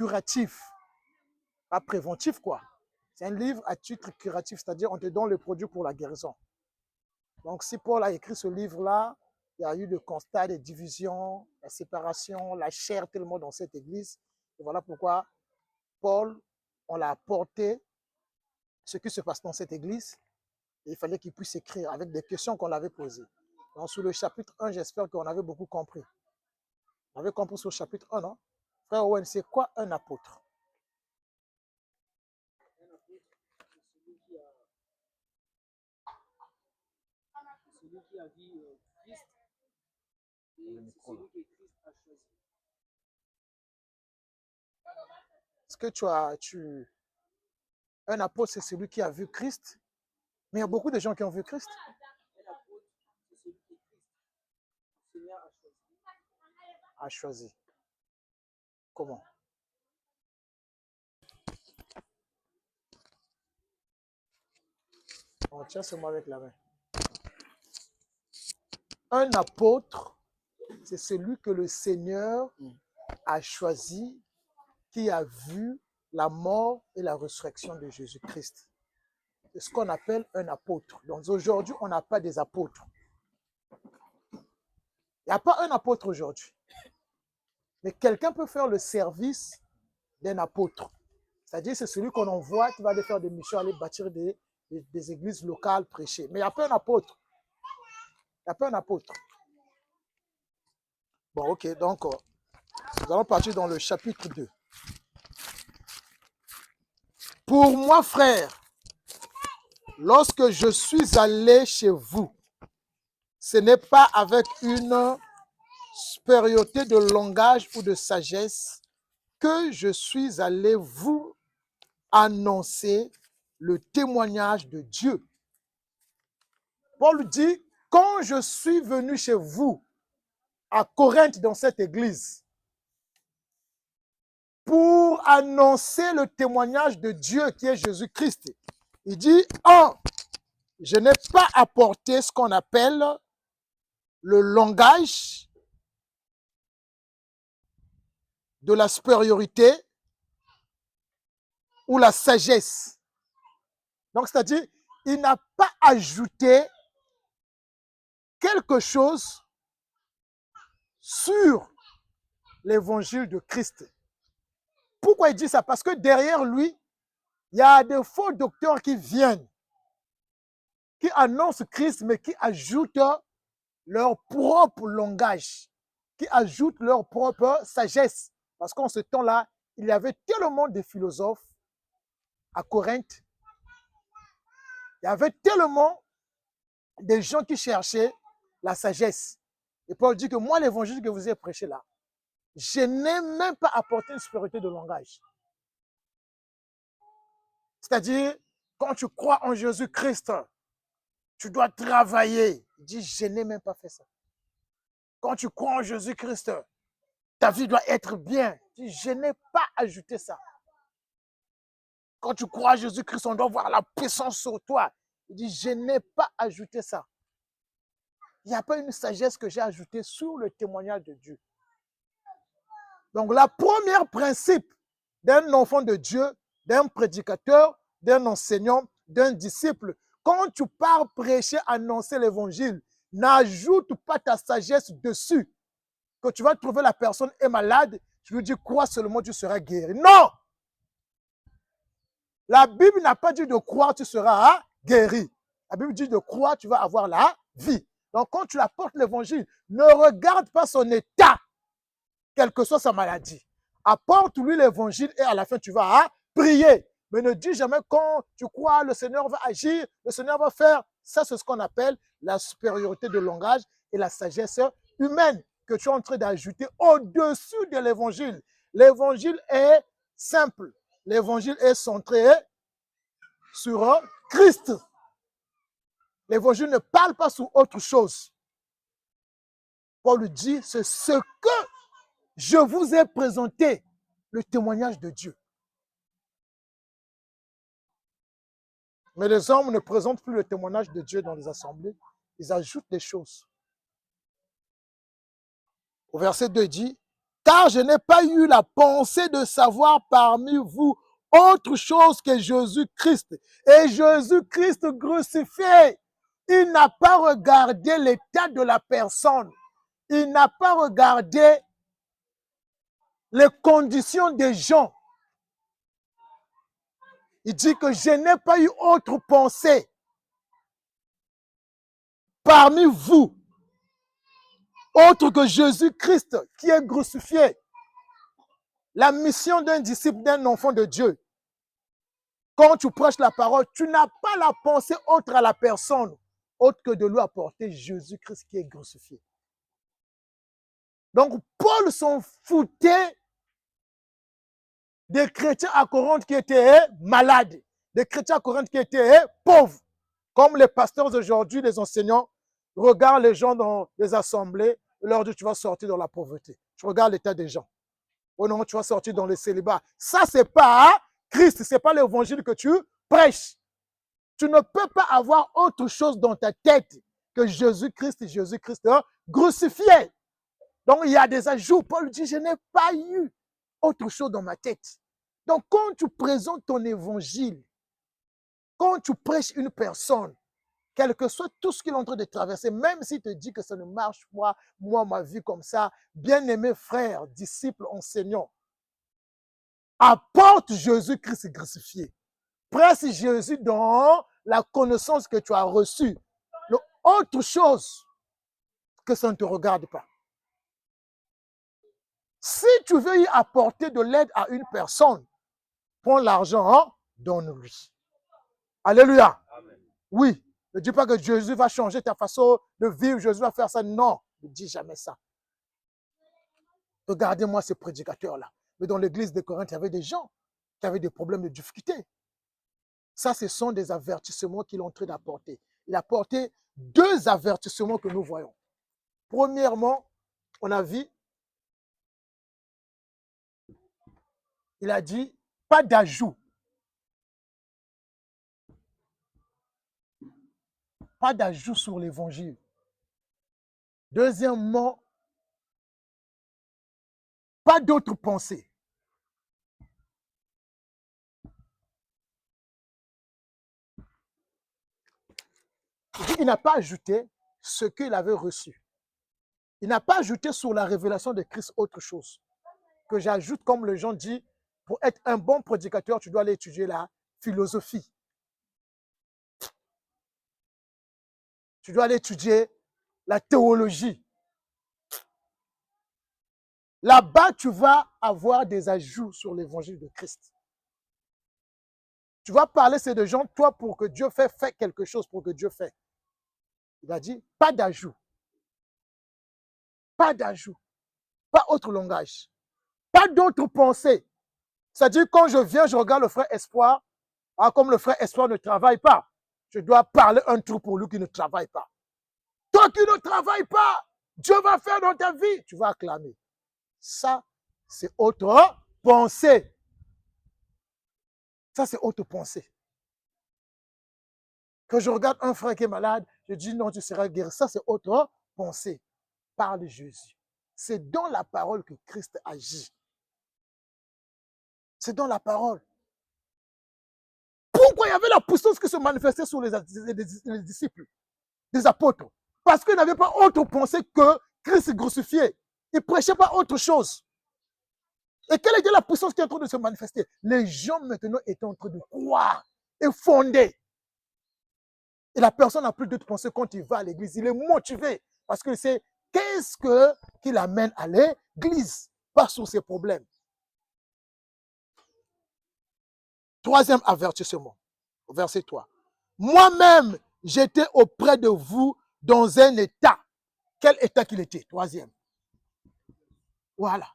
curatif, pas préventif quoi. C'est un livre à titre curatif, c'est-à-dire on te donne le produit pour la guérison. Donc si Paul a écrit ce livre-là, il y a eu le constat des divisions, la séparation, la chair tellement dans cette église. Et voilà pourquoi Paul, on l'a apporté ce qui se passe dans cette église. Et il fallait qu'il puisse écrire avec des questions qu'on l'avait posées. Donc sous le chapitre 1, j'espère qu'on avait beaucoup compris. On avait compris sur le chapitre 1, non? Frère Owen, c'est quoi un apôtre? Celui qui a vu Christ et celui que Christ a choisi. Est-ce que un apôtre, c'est celui qui a vu Christ? Mais il y a beaucoup de gens qui ont vu Christ. Un apôtre, c'est celui que Christ, le Seigneur a choisi. A choisi. Comment? On tient ce mot avec la main. Un apôtre, c'est celui que le Seigneur a choisi, qui a vu la mort et la résurrection de Jésus-Christ. C'est ce qu'on appelle un apôtre. Donc aujourd'hui, on n'a pas des apôtres. Il n'y a pas un apôtre aujourd'hui. Mais quelqu'un peut faire le service d'un apôtre. C'est-à-dire c'est celui qu'on envoie qui va aller faire des missions, aller bâtir des églises locales, prêcher. Mais il n'y a pas un apôtre. Il n'y a pas un apôtre. Bon, ok, donc nous allons partir dans le chapitre 2. Pour moi, frère, lorsque je suis allé chez vous, ce n'est pas avec une supériorité de langage ou de sagesse que je suis allé vous annoncer le témoignage de Dieu. Paul dit, quand je suis venu chez vous, à Corinthe, dans cette église, pour annoncer le témoignage de Dieu qui est Jésus-Christ, il dit, je n'ai pas apporté ce qu'on appelle le langage de la supériorité ou la sagesse. Donc, c'est-à-dire, il n'a pas ajouté quelque chose sur l'évangile de Christ. Pourquoi il dit ça? Parce que derrière lui, il y a des faux docteurs qui viennent, qui annoncent Christ, mais qui ajoutent leur propre langage, qui ajoutent leur propre sagesse. Parce qu'en ce temps-là, il y avait tellement de philosophes à Corinthe. Il y avait tellement de gens qui cherchaient la sagesse. Et Paul dit que moi, l'évangile que vous avez prêché là, je n'ai même pas apporté une supériorité de langage. C'est-à-dire, quand tu crois en Jésus-Christ, tu dois travailler. Il dit, je n'ai même pas fait ça. Quand tu crois en Jésus-Christ, ta vie doit être bien. Il dit, je n'ai pas ajouté ça. Quand tu crois en Jésus-Christ, on doit voir la puissance sur toi. Il dit, je n'ai pas ajouté ça. Il n'y a pas une sagesse que j'ai ajoutée sur le témoignage de Dieu. Donc, le premier principe d'un enfant de Dieu, d'un prédicateur, d'un enseignant, d'un disciple, quand tu pars prêcher, annoncer l'évangile, n'ajoute pas ta sagesse dessus. Que tu vas trouver la personne est malade, tu lui dis, crois seulement, tu seras guéri. Non! La Bible n'a pas dit de croire, tu seras guéri. La Bible dit de croire, tu vas avoir la vie. Donc, quand tu apportes l'évangile, ne regarde pas son état, quelle que soit sa maladie. Apporte-lui l'évangile et à la fin, tu vas prier. Mais ne dis jamais quand tu crois, le Seigneur va agir, le Seigneur va faire. Ça, c'est ce qu'on appelle la supériorité de langage et la sagesse humaine que tu es en train d'ajouter au-dessus de l'évangile. L'évangile est simple. L'évangile est centré sur Christ. L'évangile ne parle pas sur autre chose. Paul dit, c'est ce que je vous ai présenté, le témoignage de Dieu. Mais les hommes ne présentent plus le témoignage de Dieu dans les assemblées. Ils ajoutent des choses. Au verset 2, il dit, car je n'ai pas eu la pensée de savoir parmi vous autre chose que Jésus-Christ. Et Jésus-Christ crucifié, il n'a pas regardé l'état de la personne. Il n'a pas regardé les conditions des gens. Il dit que je n'ai pas eu autre pensée parmi vous, autre que Jésus-Christ qui est crucifié. La mission d'un disciple, d'un enfant de Dieu, quand tu prêches la parole, tu n'as pas la pensée autre à la personne, autre que de lui apporter Jésus-Christ qui est crucifié. Donc, Paul s'en foutait des chrétiens à Corinthe qui étaient malades, des chrétiens à Corinthe qui étaient pauvres. Comme les pasteurs aujourd'hui, les enseignants, regardent les gens dans les assemblées et leur disent tu vas sortir dans la pauvreté. Je regarde l'état des gens. Oh non, tu vas sortir dans le célibat. Ça, c'est pas Christ, c'est pas l'évangile que tu prêches. Tu ne peux pas avoir autre chose dans ta tête que Jésus-Christ crucifié. Donc, il y a des ajouts. Paul dit, je n'ai pas eu autre chose dans ma tête. Donc, quand tu présentes ton évangile, quand tu prêches une personne, quel que soit tout ce qu'il est en train de traverser, même s'il te dit que ça ne marche pas, moi, ma vie comme ça, bien-aimés frères, disciples, enseignants, apporte Jésus-Christ crucifié. Presse Jésus dans la connaissance que tu as reçue. Autre chose que ça ne te regarde pas. Si tu veux y apporter de l'aide à une personne, prends l'argent, donne-lui. Alléluia. Amen. Oui. Ne dis pas que Jésus va changer ta façon de vivre, Jésus va faire ça. Non, ne dis jamais ça. Regardez-moi ces prédicateurs-là. Mais dans l'église de Corinthe, il y avait des gens qui avaient des problèmes de difficulté. Ça, ce sont des avertissements qu'il est en train d'apporter. Il a apporté 2 avertissements que nous voyons. Premièrement, on a vu, il a dit, pas d'ajout. Pas d'ajout sur l'évangile. Deuxièmement, pas d'autres pensées. Il n'a pas ajouté ce qu'il avait reçu. Il n'a pas ajouté sur la révélation de Christ autre chose. Que j'ajoute, comme le gens dit, pour être un bon prédicateur, tu dois aller étudier la philosophie. Tu dois aller étudier la théologie. Là-bas, tu vas avoir des ajouts sur l'évangile de Christ. Tu vas parler, c'est de gens, toi, pour que Dieu fait quelque chose, pour que Dieu fait. Il a dit, pas d'ajout. Pas d'ajout. Pas autre langage. Pas d'autres pensées. C'est-à-dire, quand je viens, je regarde le frère Espoir, comme le frère Espoir ne travaille pas, je dois parler un truc pour lui qui ne travaille pas. Toi qui ne travailles pas, Dieu va faire dans ta vie, tu vas acclamer. Ça, c'est autre pensée. Ça, c'est autre pensée. Quand je regarde un frère qui est malade, je dis non, tu seras guéri. Ça, c'est autre pensée. Parle de Jésus. C'est dans la parole que Christ agit. C'est dans la parole. Pourquoi il y avait la puissance qui se manifestait sur les disciples, les apôtres? Parce qu'ils n'avaient pas autre pensée que Christ crucifié. Ils ne prêchaient pas autre chose. Et quelle était la puissance qui est en train de se manifester? Les gens maintenant étaient en train de croire et fonder. Et la personne n'a plus d'autre pensée quand il va à l'église. Il est motivé parce qu'il sait qu'est-ce qui l'amène à l'église, pas sur ses problèmes. Troisième avertissement, verset 3. Moi-même, j'étais auprès de vous dans un état. Quel état qu'il était? Troisième. Voilà.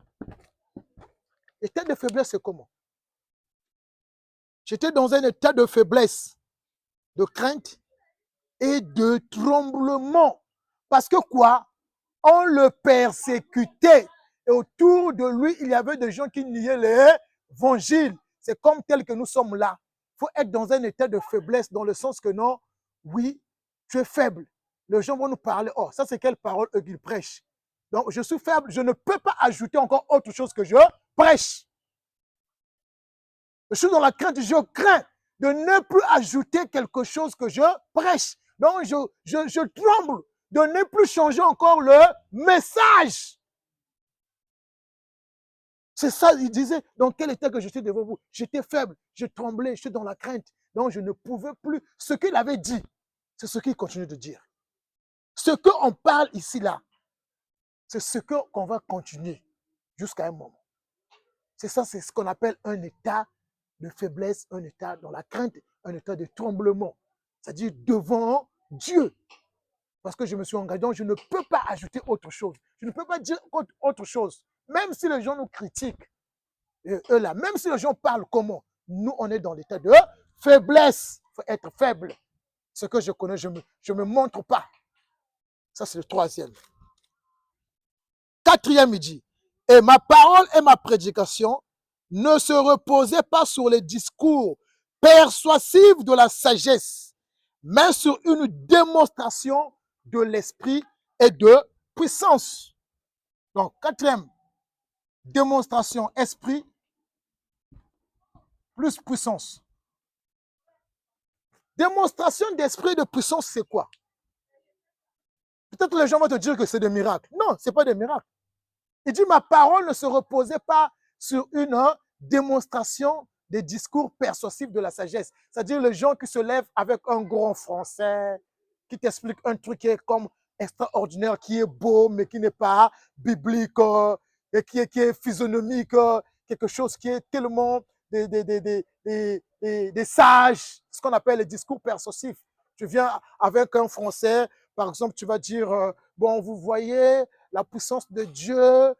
État de faiblesse, c'est comment? J'étais dans un état de faiblesse, de crainte et de tremblement. Parce que quoi? On le persécutait. Et autour de lui, il y avait des gens qui niaient l'évangile. C'est comme tel que nous sommes là. Il faut être dans un état de faiblesse, dans le sens que non, oui, tu es faible. Les gens vont nous parler. Oh, ça c'est quelle parole eux qu'ils prêchent? Donc, je suis faible, je ne peux pas ajouter encore autre chose que je prêche. Je suis dans la crainte, je crains de ne plus ajouter quelque chose que je prêche. Donc, je tremble de ne plus changer encore le message. C'est ça, il disait, dans quel état que j'étais devant vous? J'étais faible, je tremblais, j'étais dans la crainte. Donc, je ne pouvais plus. Ce qu'il avait dit, c'est ce qu'il continue de dire. Ce qu'on parle ici, là, c'est ce qu'on va continuer jusqu'à un moment. C'est ça, c'est ce qu'on appelle un état de faiblesse, un état dans la crainte, un état de tremblement. C'est-à-dire devant Dieu. Parce que je me suis engagé, donc je ne peux pas ajouter autre chose. Je ne peux pas dire autre chose. Même si les gens nous critiquent, eux là, même si les gens parlent comment, nous, on est dans l'état de faiblesse. Il faut être faible. Ce que je connais, je me montre pas. Ça, c'est le troisième. Quatrième, il dit, et ma parole et ma prédication ne se reposaient pas sur les discours persuasifs de la sagesse, mais sur une démonstration de l'esprit et de puissance. Donc, quatrième, démonstration esprit plus puissance. Démonstration d'esprit et de puissance, c'est quoi? Peut-être que les gens vont te dire que c'est des miracles. Non, ce n'est pas des miracles. Il dit, ma parole ne se reposait pas sur une démonstration des discours persuasifs de la sagesse. C'est-à-dire les gens qui se lèvent avec un grand français, qui t'expliquent un truc qui est comme extraordinaire, qui est beau, mais qui n'est pas biblique, et qui est physionomique, quelque chose qui est tellement des sages, ce qu'on appelle les discours persuasifs. Tu viens avec un français, par exemple, tu vas dire, bon, vous voyez, la puissance de Dieu,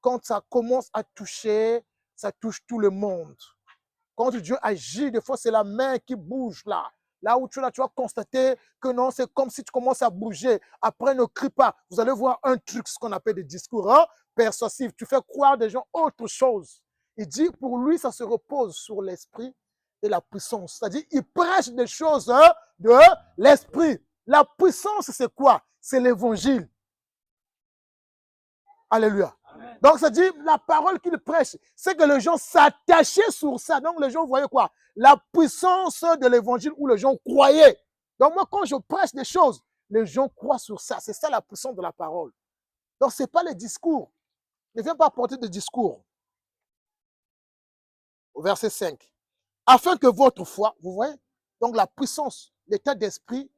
quand ça commence à toucher, ça touche tout le monde. Quand Dieu agit, des fois, c'est la main qui bouge là. Là où tu vas constater que non, c'est comme si tu commences à bouger. Après, ne crie pas. Vous allez voir un truc, ce qu'on appelle des discours persuasifs. Tu fais croire des gens autre chose. Il dit, pour lui, ça se repose sur l'esprit et la puissance. C'est-à-dire, il prêche des choses de l'esprit. La puissance, c'est quoi? C'est l'évangile. Alléluia. Amen. Donc, ça dit, la parole qu'il prêche, c'est que les gens s'attachaient sur ça. Donc, les gens voyaient quoi? La puissance de l'évangile où les gens croyaient. Donc, moi, quand je prêche des choses, les gens croient sur ça. C'est ça la puissance de la parole. Donc, ce n'est pas les discours. Ne viens pas apporter de discours. Au verset 5. Afin que votre foi, vous voyez, donc la puissance, l'état d'esprit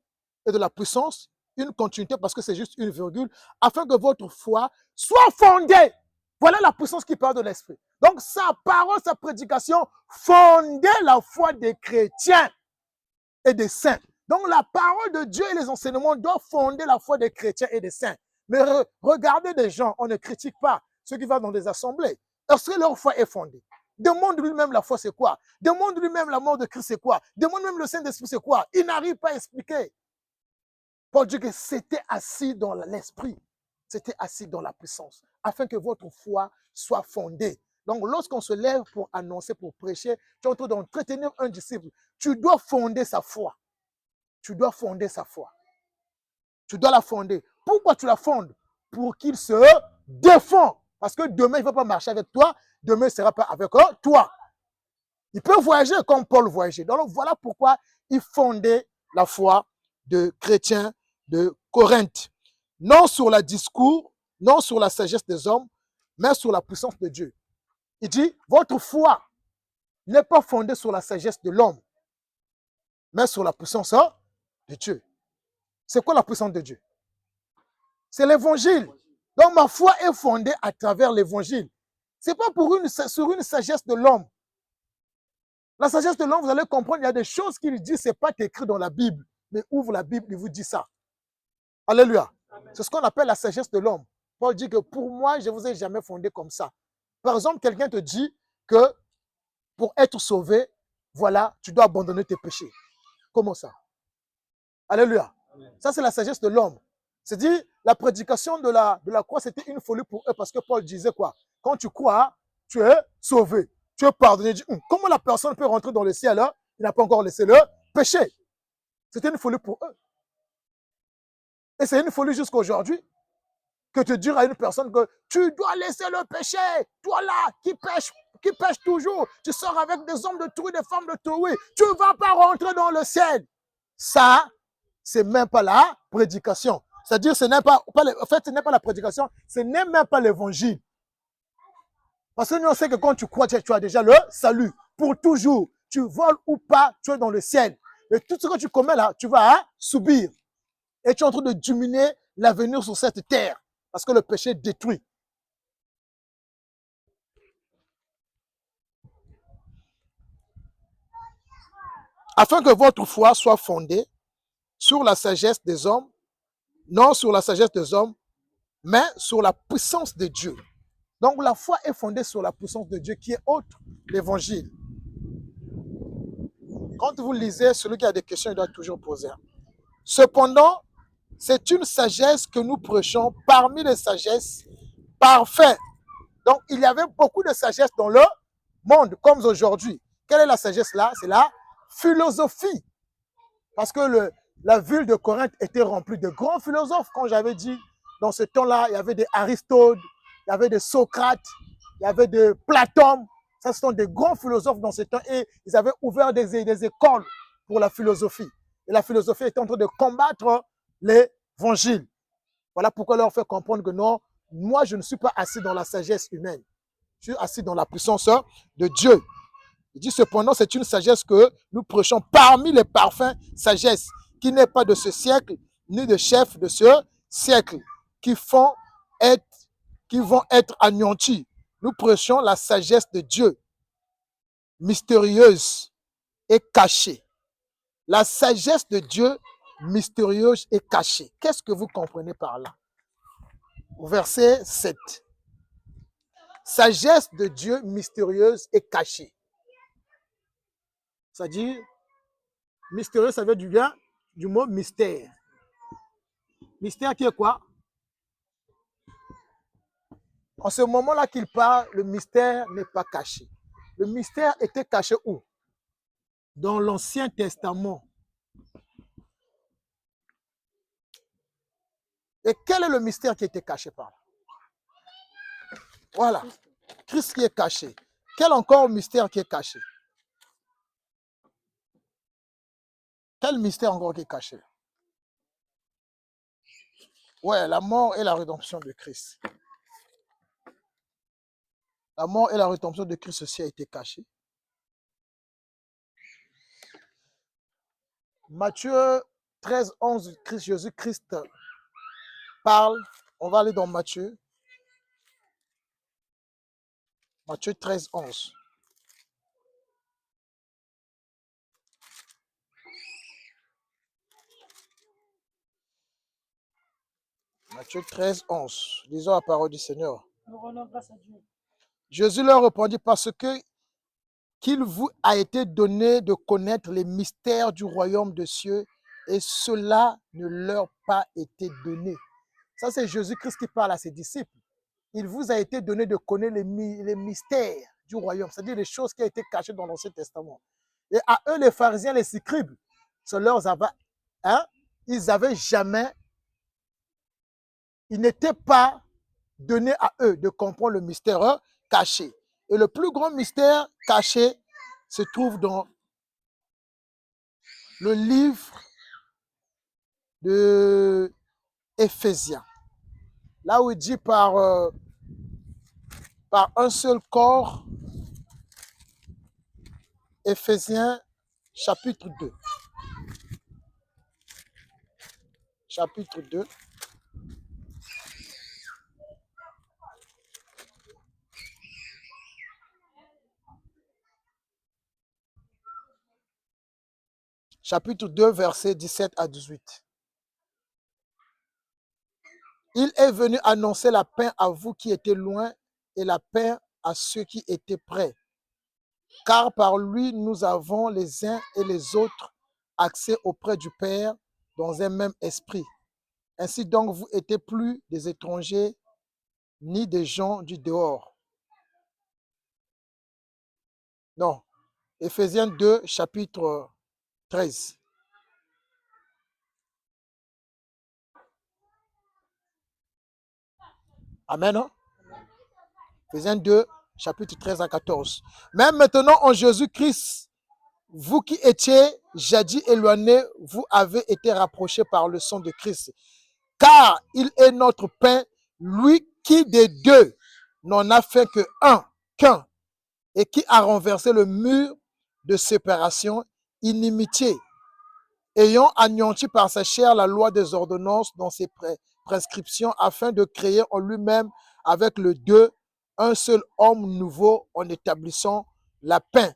et de la puissance, une continuité parce que c'est juste une virgule, afin que votre foi soit fondée. Voilà la puissance qui parle de l'esprit. Donc sa parole, sa prédication fondait la foi des chrétiens et des saints. Donc la parole de Dieu et les enseignements doivent fonder la foi des chrétiens et des saints. Mais regardez des gens, on ne critique pas ceux qui vont dans des assemblées. Est-ce que leur foi est fondée? Demande lui-même la foi, c'est quoi? Demande lui-même la mort de Christ, c'est quoi? Demande même le Saint-Esprit, c'est quoi? Il n'arrive pas à expliquer. Paul dit que c'était assis dans l'esprit, c'était assis dans la puissance, afin que votre foi soit fondée. Donc, lorsqu'on se lève pour annoncer, pour prêcher, tu es en train d'entretenir un disciple, tu dois fonder sa foi. Tu dois fonder sa foi. Tu dois la fonder. Pourquoi tu la fondes? Pour qu'il se défend. Parce que demain, il ne va pas marcher avec toi, demain, il ne sera pas avec toi. Il peut voyager comme Paul voyageait. Donc, voilà pourquoi il fondait la foi de chrétiens de Corinthe. Non sur le discours, non sur la sagesse des hommes, mais sur la puissance de Dieu. Il dit, votre foi n'est pas fondée sur la sagesse de l'homme, mais sur la puissance de Dieu. C'est quoi la puissance de Dieu? C'est l'évangile. Donc ma foi est fondée à travers l'évangile. Ce n'est pas sur une sagesse de l'homme. La sagesse de l'homme, vous allez comprendre, il y a des choses qu'il dit, ce n'est pas écrit dans la Bible. Mais ouvre la Bible, il vous dit ça. Alléluia. C'est ce qu'on appelle la sagesse de l'homme. Paul dit que pour moi, je ne vous ai jamais fondé comme ça. Par exemple, quelqu'un te dit que pour être sauvé, voilà, tu dois abandonner tes péchés. Comment ça? Alléluia. Amen. Ça, c'est la sagesse de l'homme. C'est-à-dire, la prédication de la croix, c'était une folie pour eux parce que Paul disait quoi? Quand tu crois, tu es sauvé. Tu es pardonné. Comment la personne peut rentrer dans le ciel là? Il n'a pas encore laissé le péché. C'était une folie pour eux. Et c'est une folie jusqu'à aujourd'hui. que de dire à une personne que tu dois laisser le péché, toi là, qui pêche toujours, tu sors avec des hommes de tout, des femmes de tout, oui, tu ne vas pas rentrer dans le ciel. Ça, c'est même pas la prédication. C'est-à-dire, ce n'est pas, en fait, ce n'est pas la prédication, ce n'est même pas l'évangile. Parce que nous, on sait que quand tu crois, tu as déjà le salut pour toujours. Tu voles ou pas, tu es dans le ciel. Et tout ce que tu commets là, tu vas subir. Et tu es en train de diminuer l'avenir sur cette terre. Parce que le péché détruit. Afin que votre foi soit fondée sur la sagesse des hommes, non sur la sagesse des hommes, mais sur la puissance de Dieu. Donc la foi est fondée sur la puissance de Dieu qui est autre, l'évangile. Quand vous lisez, celui qui a des questions, il doit toujours poser. Cependant, c'est une sagesse que nous prêchons parmi les sagesses parfaites. Donc, il y avait beaucoup de sagesse dans le monde, comme aujourd'hui. Quelle est la sagesse là? C'est la philosophie. Parce que la ville de Corinthe était remplie de grands philosophes. Quand j'avais dit, dans ce temps-là, il y avait des Aristote, il y avait des Socrate, il y avait des Platon. Ça, ce sont des grands philosophes dans ce temps. Et ils avaient ouvert des écoles pour la philosophie. Et la philosophie était en train de combattre l'évangile. Voilà pourquoi leur fait comprendre que non, moi, je ne suis pas assis dans la sagesse humaine. Je suis assis dans la puissance de Dieu. Il dit cependant, c'est une sagesse que nous prêchons parmi les parfums sagesse, qui n'est pas de ce siècle, ni de chef de ce siècle, qui vont être anéantis. Nous prêchons la sagesse de Dieu, mystérieuse et cachée. La sagesse de Dieu, mystérieuse et cachée. Qu'est-ce que vous comprenez par là? Au verset 7. Sagesse de Dieu, mystérieuse et cachée. C'est-à-dire, mystérieux, ça veut du bien du mot mystère. Mystère qui est quoi? En ce moment-là qu'il parle, le mystère n'est pas caché. Le mystère était caché où? Dans l'Ancien Testament. Et quel est le mystère qui était caché par là? Voilà. Christ qui est caché. Quel encore mystère qui est caché? Quel mystère encore qui est caché? Ouais, la mort et la rédemption de Christ. La mort et la rédemption de Christ aussi a été cachée. Matthieu 13, 11, Jésus-Christ parle. On va aller dans Matthieu. Matthieu 13, 11. Matthieu 13, 11. Lisons la parole du Seigneur. Nous rendons grâce à Dieu. Jésus leur répondit parce qu'il vous a été donné de connaître les mystères du royaume de cieux et cela ne leur a pas été donné. Ça, c'est Jésus-Christ qui parle à ses disciples. Il vous a été donné de connaître les mystères du royaume, c'est-à-dire les choses qui ont été cachées dans l'Ancien Testament. Et à eux, les pharisiens, les scribes, ils n'avaient jamais, il n'était pas donné à eux de comprendre le mystère caché. Et le plus grand mystère caché se trouve dans le livre de Éphésiens. Là où il dit par un seul corps, Éphésiens chapitre 2. Chapitre 2. Chapitre 2, versets 17 à 18. Il est venu annoncer la paix à vous qui étiez loin et la paix à ceux qui étaient près. Car par lui, nous avons les uns et les autres accès auprès du Père dans un même esprit. Ainsi donc, vous n'êtes plus des étrangers ni des gens du dehors. Non. Éphésiens 2, chapitre 13. Amen. Hein? Éphésiens 2, chapitre 13 à 14. Même maintenant en Jésus-Christ, vous qui étiez jadis éloignés, vous avez été rapprochés par le sang de Christ. Car il est notre pain, lui qui des deux n'en a fait que qu'un, et qui a renversé le mur de séparation, inimitié, ayant anéanti par sa chair la loi des ordonnances dans ses prescriptions, afin de créer en lui-même avec le deux un seul homme nouveau en établissant la paix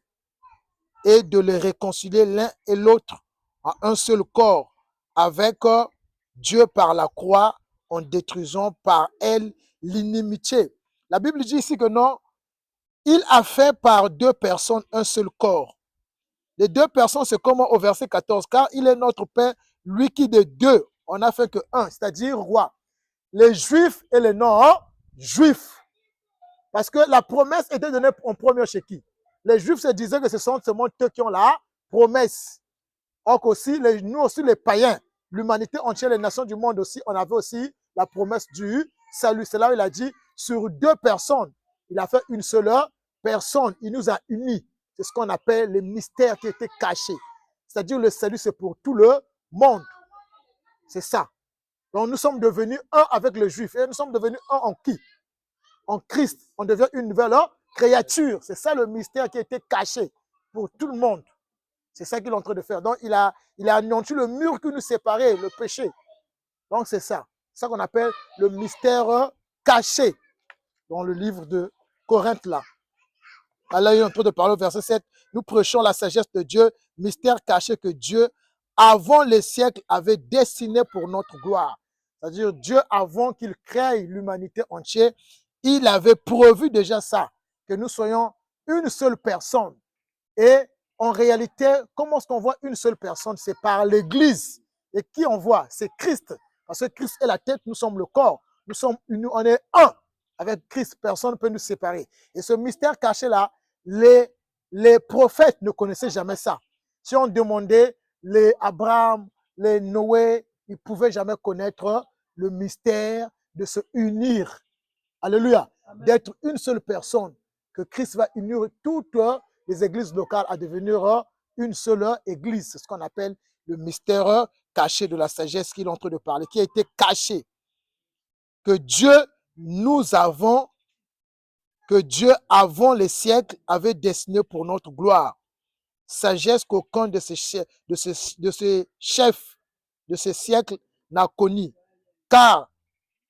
et de les réconcilier l'un et l'autre en un seul corps avec Dieu par la croix en détruisant par elle l'inimitié. La Bible dit ici que non, il a fait par deux personnes un seul corps. Les deux personnes, c'est comme au verset 14, car il est notre Père, lui qui de deux, on n'a fait que un, c'est-à-dire roi. Les Juifs et les non-Juifs. Parce que la promesse était donnée en premier chez qui? Les Juifs se disaient que ce sont seulement eux qui ont la promesse. Or aussi, nous aussi les païens, l'humanité entière, les nations du monde aussi, on avait aussi la promesse du salut. C'est là où il a dit, sur deux personnes, il a fait une seule personne. Il nous a unis. C'est ce qu'on appelle les mystères qui étaient cachés. C'est-à-dire le salut, c'est pour tout le monde. C'est ça. Donc nous sommes devenus un avec le juif. Et nous sommes devenus un en qui? En Christ. On devient une nouvelle créature. C'est ça le mystère qui a été caché pour tout le monde. C'est ça qu'il est en train de faire. Donc il a anéanti le mur qui nous séparait, le péché. Donc c'est ça. C'est ça qu'on appelle le mystère caché dans le livre de Corinthe là. Là, il est en train de parler au verset 7. Nous prêchons la sagesse de Dieu, mystère caché que Dieu, avant les siècles, avait destiné pour notre gloire. C'est-à-dire, Dieu, avant qu'il crée l'humanité entière, il avait prévu déjà ça, que nous soyons une seule personne. Et en réalité, comment est-ce qu'on voit une seule personne? C'est par l'Église. Et qui on voit? C'est Christ. Parce que Christ est la tête, nous sommes le corps. Nous sommes unis, on est un. Avec Christ, personne ne peut nous séparer. Et ce mystère caché-là, les prophètes ne connaissaient jamais ça. Si on demandait les Abraham, les Noé, ils ne pouvaient jamais connaître le mystère de se unir. Alléluia. D'être une seule personne. Que Christ va unir toutes les églises locales à devenir une seule église. C'est ce qu'on appelle le mystère caché de la sagesse qu'il est en train de parler, qui a été caché. Que Dieu avant les siècles, avait destiné pour notre gloire. Sagesse qu'aucun de ces chefs de ces siècles n'a connu. Car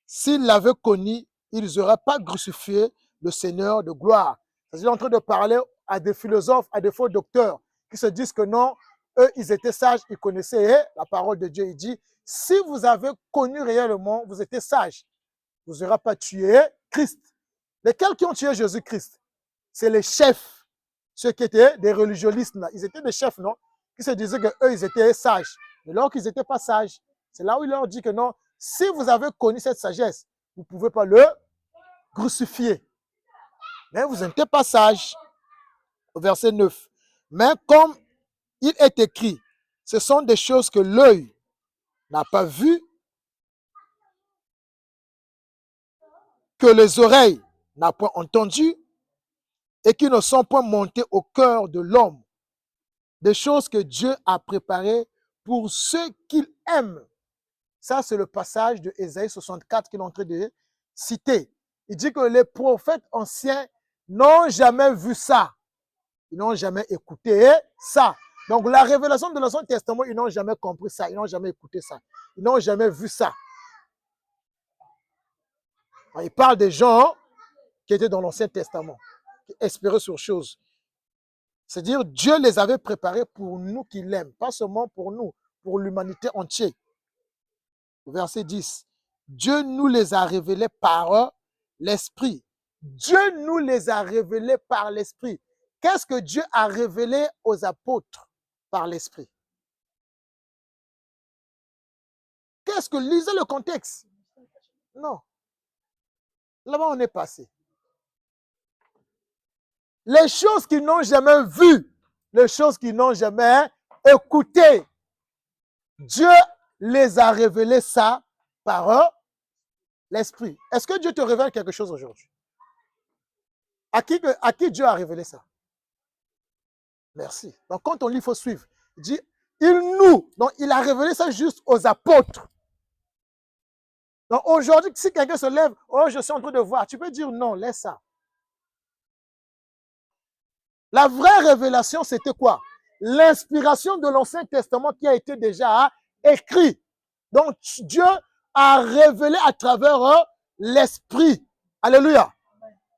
s'ils l'avaient connu, ils n'auraient pas crucifié le Seigneur de gloire. Il est en train de parler à des philosophes, à des faux docteurs qui se disent que non, eux, ils étaient sages, ils connaissaient la parole de Dieu. Il dit, si vous avez connu réellement, vous étiez sages, vous n'aurez pas tué Christ. Lesquels qui ont tué Jésus-Christ? C'est les chefs, ceux qui étaient des religionnistes là. Ils étaient des chefs, non? Qui se disaient qu'eux, ils étaient sages. Mais alors qu'ils n'étaient pas sages, c'est là où il leur dit que non, si vous avez connu cette sagesse, vous ne pouvez pas le crucifier. Mais vous n'étiez pas sages. Au verset 9. Mais comme il est écrit, ce sont des choses que l'œil n'a pas vues, que les oreilles n'ont point entendu et qui ne sont point montées au cœur de l'homme. Des choses que Dieu a préparées pour ceux qu'il aime. Ça, c'est le passage de Ésaïe 64 qu'il est en train de citer. Il dit que les prophètes anciens n'ont jamais vu ça. Ils n'ont jamais écouté ça. Donc, la révélation de l'Ancien Testament, ils n'ont jamais compris ça. Ils n'ont jamais écouté ça. Ils n'ont jamais vu ça. Il parle des gens qui étaient dans l'Ancien Testament, qui espéraient sur choses. C'est-à-dire, Dieu les avait préparés pour nous qui l'aiment, pas seulement pour nous, pour l'humanité entière. Verset 10. Dieu nous les a révélés par l'Esprit. Dieu nous les a révélés par l'Esprit. Qu'est-ce que Dieu a révélé aux apôtres par l'Esprit? Qu'est-ce que... Lisez le contexte. Non. Là-bas, on est passé. Les choses qu'ils n'ont jamais vues, les choses qu'ils n'ont jamais écoutées, Dieu les a révélées ça par L'esprit. Est-ce que Dieu te révèle quelque chose aujourd'hui? À qui Dieu a révélé ça? Merci. Donc, quand on lit, il faut suivre. Il dit, donc il a révélé ça juste aux apôtres. Donc, aujourd'hui, si quelqu'un se lève, oh, je suis en train de voir, tu peux dire non, laisse ça. La vraie révélation, c'était quoi? L'inspiration de l'Ancien Testament qui a été déjà écrit. Donc, Dieu a révélé à travers l'Esprit. Alléluia.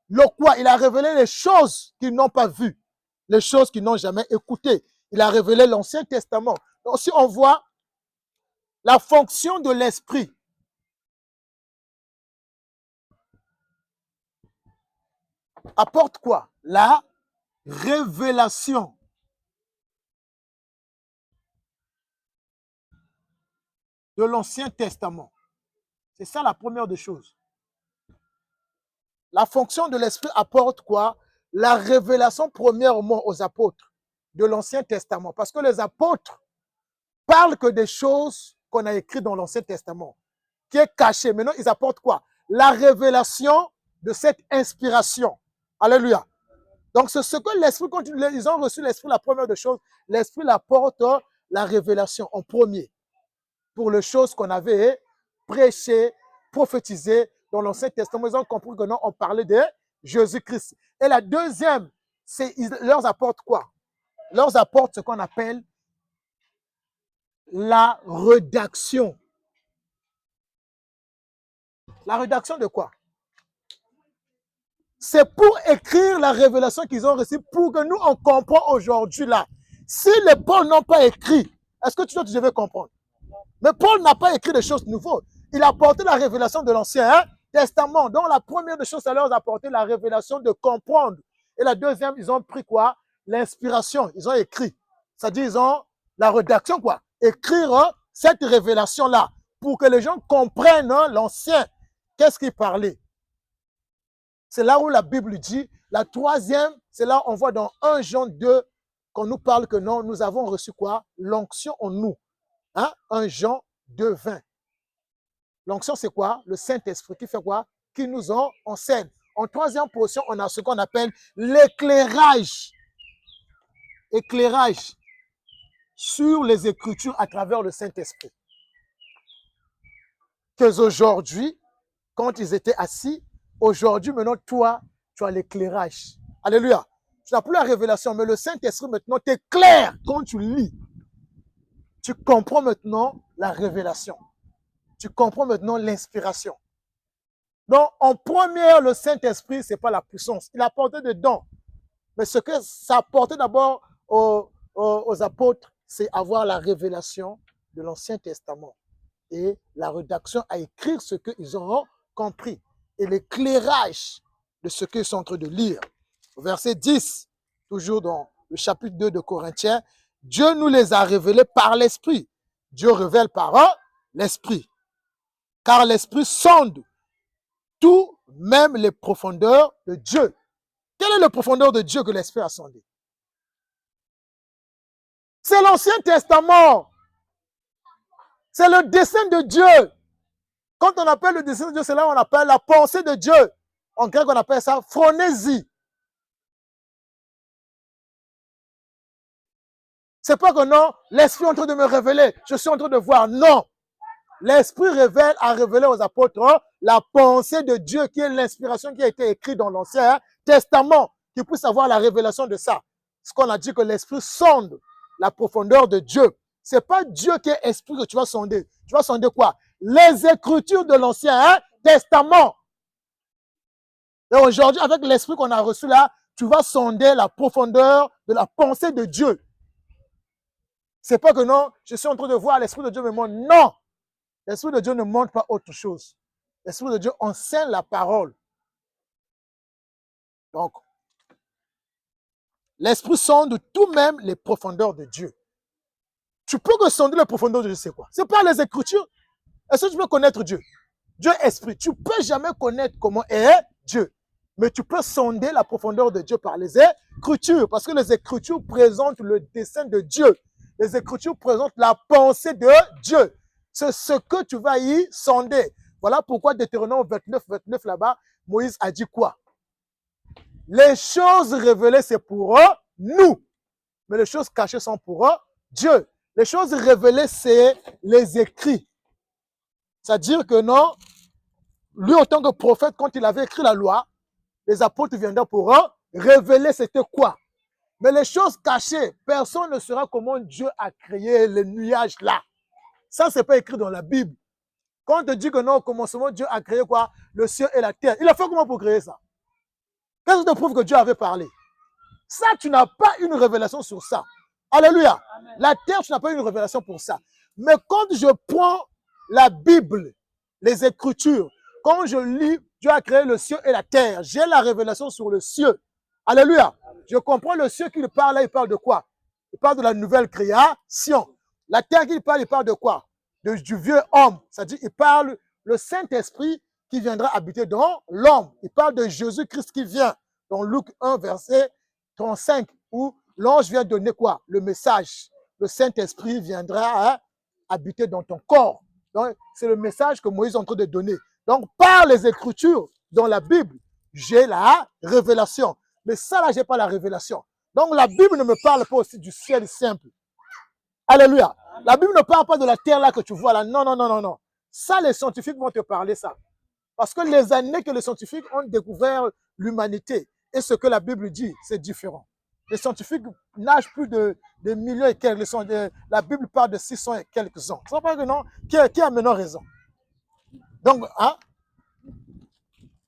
Le quoi? Il a révélé les choses qu'ils n'ont pas vues, les choses qu'ils n'ont jamais écoutées. Il a révélé l'Ancien Testament. Donc, si on voit la fonction de l'Esprit, apporte quoi? La révélation. De l'Ancien Testament. C'est ça la première des choses. La fonction de l'Esprit apporte quoi? La révélation premièrement aux apôtres de l'Ancien Testament. Parce que les apôtres parlent que des choses qu'on a écrites dans l'Ancien Testament, qui est caché. Maintenant, ils apportent quoi? La révélation de cette inspiration. Alléluia. Donc, c'est ce que l'Esprit, quand ils ont reçu l'Esprit, la première des choses, l'Esprit apporte la révélation en premier pour les choses qu'on avait prêchées, prophétisées dans l'Ancien Testament. Ils ont compris que non, on parlait de Jésus-Christ. Et la deuxième, c'est ils leur apportent quoi? Ils leur apportent ce qu'on appelle la rédaction. La rédaction de quoi? C'est pour écrire la révélation qu'ils ont reçue pour que nous, on comprend aujourd'hui là. Si les Paul n'ont pas écrit, est-ce que tu devais comprendre? Mais Paul n'a pas écrit des choses nouvelles. Il a apporté la révélation de l'Ancien Testament. Donc la première des choses, ça leur a apporté la révélation de comprendre. Et la deuxième, ils ont pris quoi? L'inspiration. Ils ont écrit. C'est-à-dire, ils ont la rédaction, quoi. Écrire cette révélation-là pour que les gens comprennent l'Ancien. Qu'est-ce qu'il parlait? C'est là où la Bible dit. La troisième, c'est là où on voit dans 1 Jean 2 qu'on nous parle que non, nous avons reçu quoi? L'onction en nous. 1 Jean 2, 20. L'onction, c'est quoi? Le Saint-Esprit qui fait quoi? Qui nous enseigne. En troisième position, on a ce qu'on appelle l'éclairage. Éclairage sur les Écritures à travers le Saint-Esprit. Qu'aujourd'hui, quand ils étaient assis, aujourd'hui, maintenant, toi, tu as l'éclairage. Alléluia. Tu n'as plus la révélation, mais le Saint-Esprit maintenant t'éclaire quand tu lis. Tu comprends maintenant la révélation. Tu comprends maintenant l'inspiration. Donc, en première, le Saint-Esprit, ce n'est pas la puissance. Il a apporté des dons. Mais ce que ça a apporté d'abord aux apôtres, c'est avoir la révélation de l'Ancien Testament et la rédaction à écrire ce qu'ils ont compris et l'éclairage de ce qu'ils sont en train de lire. Au verset 10, toujours dans le chapitre 2 de Corinthiens, Dieu nous les a révélés par l'Esprit. Dieu révèle par l'Esprit. Car l'Esprit sonde tout, même les profondeurs de Dieu. Quelle est la profondeur de Dieu que l'Esprit a sondé? C'est l'Ancien Testament. C'est le dessein de Dieu. Quand on appelle le dessein de Dieu, c'est là où on appelle la pensée de Dieu. En grec, on appelle ça phronésie. C'est pas que non, l'Esprit est en train de me révéler, je suis en train de voir. Non. L'Esprit a révélé aux apôtres la pensée de Dieu, qui est l'inspiration qui a été écrite dans l'Ancien Testament, qui puisse avoir la révélation de ça. Ce qu'on a dit que l'Esprit sonde la profondeur de Dieu. Ce n'est pas Dieu qui est esprit que tu vas sonder. Tu vas sonder quoi? Les Écritures de l'Ancien Testament. Et aujourd'hui, avec l'Esprit qu'on a reçu là, tu vas sonder la profondeur de la pensée de Dieu. C'est pas que non, je suis en train de voir l'Esprit de Dieu me montre. Non! L'Esprit de Dieu ne montre pas autre chose. L'Esprit de Dieu enseigne la parole. Donc, l'Esprit sonde tout même les profondeurs de Dieu. Tu peux que sonder les profondeurs de Dieu, c'est quoi? C'est pas les Écritures. Est-ce que tu peux connaître Dieu? Dieu est esprit. Tu ne peux jamais connaître comment est Dieu. Mais tu peux sonder la profondeur de Dieu par les Écritures. Parce que les Écritures présentent le dessein de Dieu. Les Écritures présentent la pensée de Dieu. C'est ce que tu vas y sonder. Voilà pourquoi Deutéronome 29, 29 là-bas, Moïse a dit quoi? Les choses révélées, c'est pour eux, nous. Mais les choses cachées sont pour eux, Dieu. Les choses révélées, c'est les écrits. C'est-à-dire que non, lui, en tant que prophète, quand il avait écrit la loi, les apôtres viendraient pour eux, révéler c'était quoi? Mais les choses cachées, personne ne saura comment Dieu a créé les nuages là. Ça, c'est pas écrit dans la Bible. Quand on te dit que non, au commencement, Dieu a créé quoi? Le ciel et la terre. Il a fait comment pour créer ça? Qu'est-ce qui te prouve que Dieu avait parlé? Ça, tu n'as pas une révélation sur ça. Alléluia. Amen. La terre, tu n'as pas une révélation pour ça. Mais quand je prends la Bible, les Écritures, quand je lis, Dieu a créé le ciel et la terre, j'ai la révélation sur le ciel. Alléluia. Je comprends le ciel qu'il parle là, il parle de quoi? Il parle de la nouvelle création. La terre qu'il parle, il parle de quoi? Du vieux homme. C'est-à-dire, il parle le Saint-Esprit qui viendra habiter dans l'homme. Il parle de Jésus-Christ qui vient. Dans Luc 1, verset 35, où l'ange vient donner quoi? Le message. Le Saint-Esprit viendra habiter dans ton corps. Donc, c'est le message que Moïse est en train de donner. Donc, par les Écritures, dans la Bible, j'ai la révélation. Mais ça, là, je n'ai pas la révélation. Donc, la Bible ne me parle pas aussi du ciel simple. Alléluia. La Bible ne parle pas de la terre là que tu vois là. Non, non, non, non, non. Ça, les scientifiques vont te parler ça. Parce que les années que les scientifiques ont découvert l'humanité et ce que la Bible dit, c'est différent. Les scientifiques nagent plus de millions et quelques. La Bible parle de 600 et quelques ans. Ça veut pas que non? Qui a maintenant raison? Donc, hein?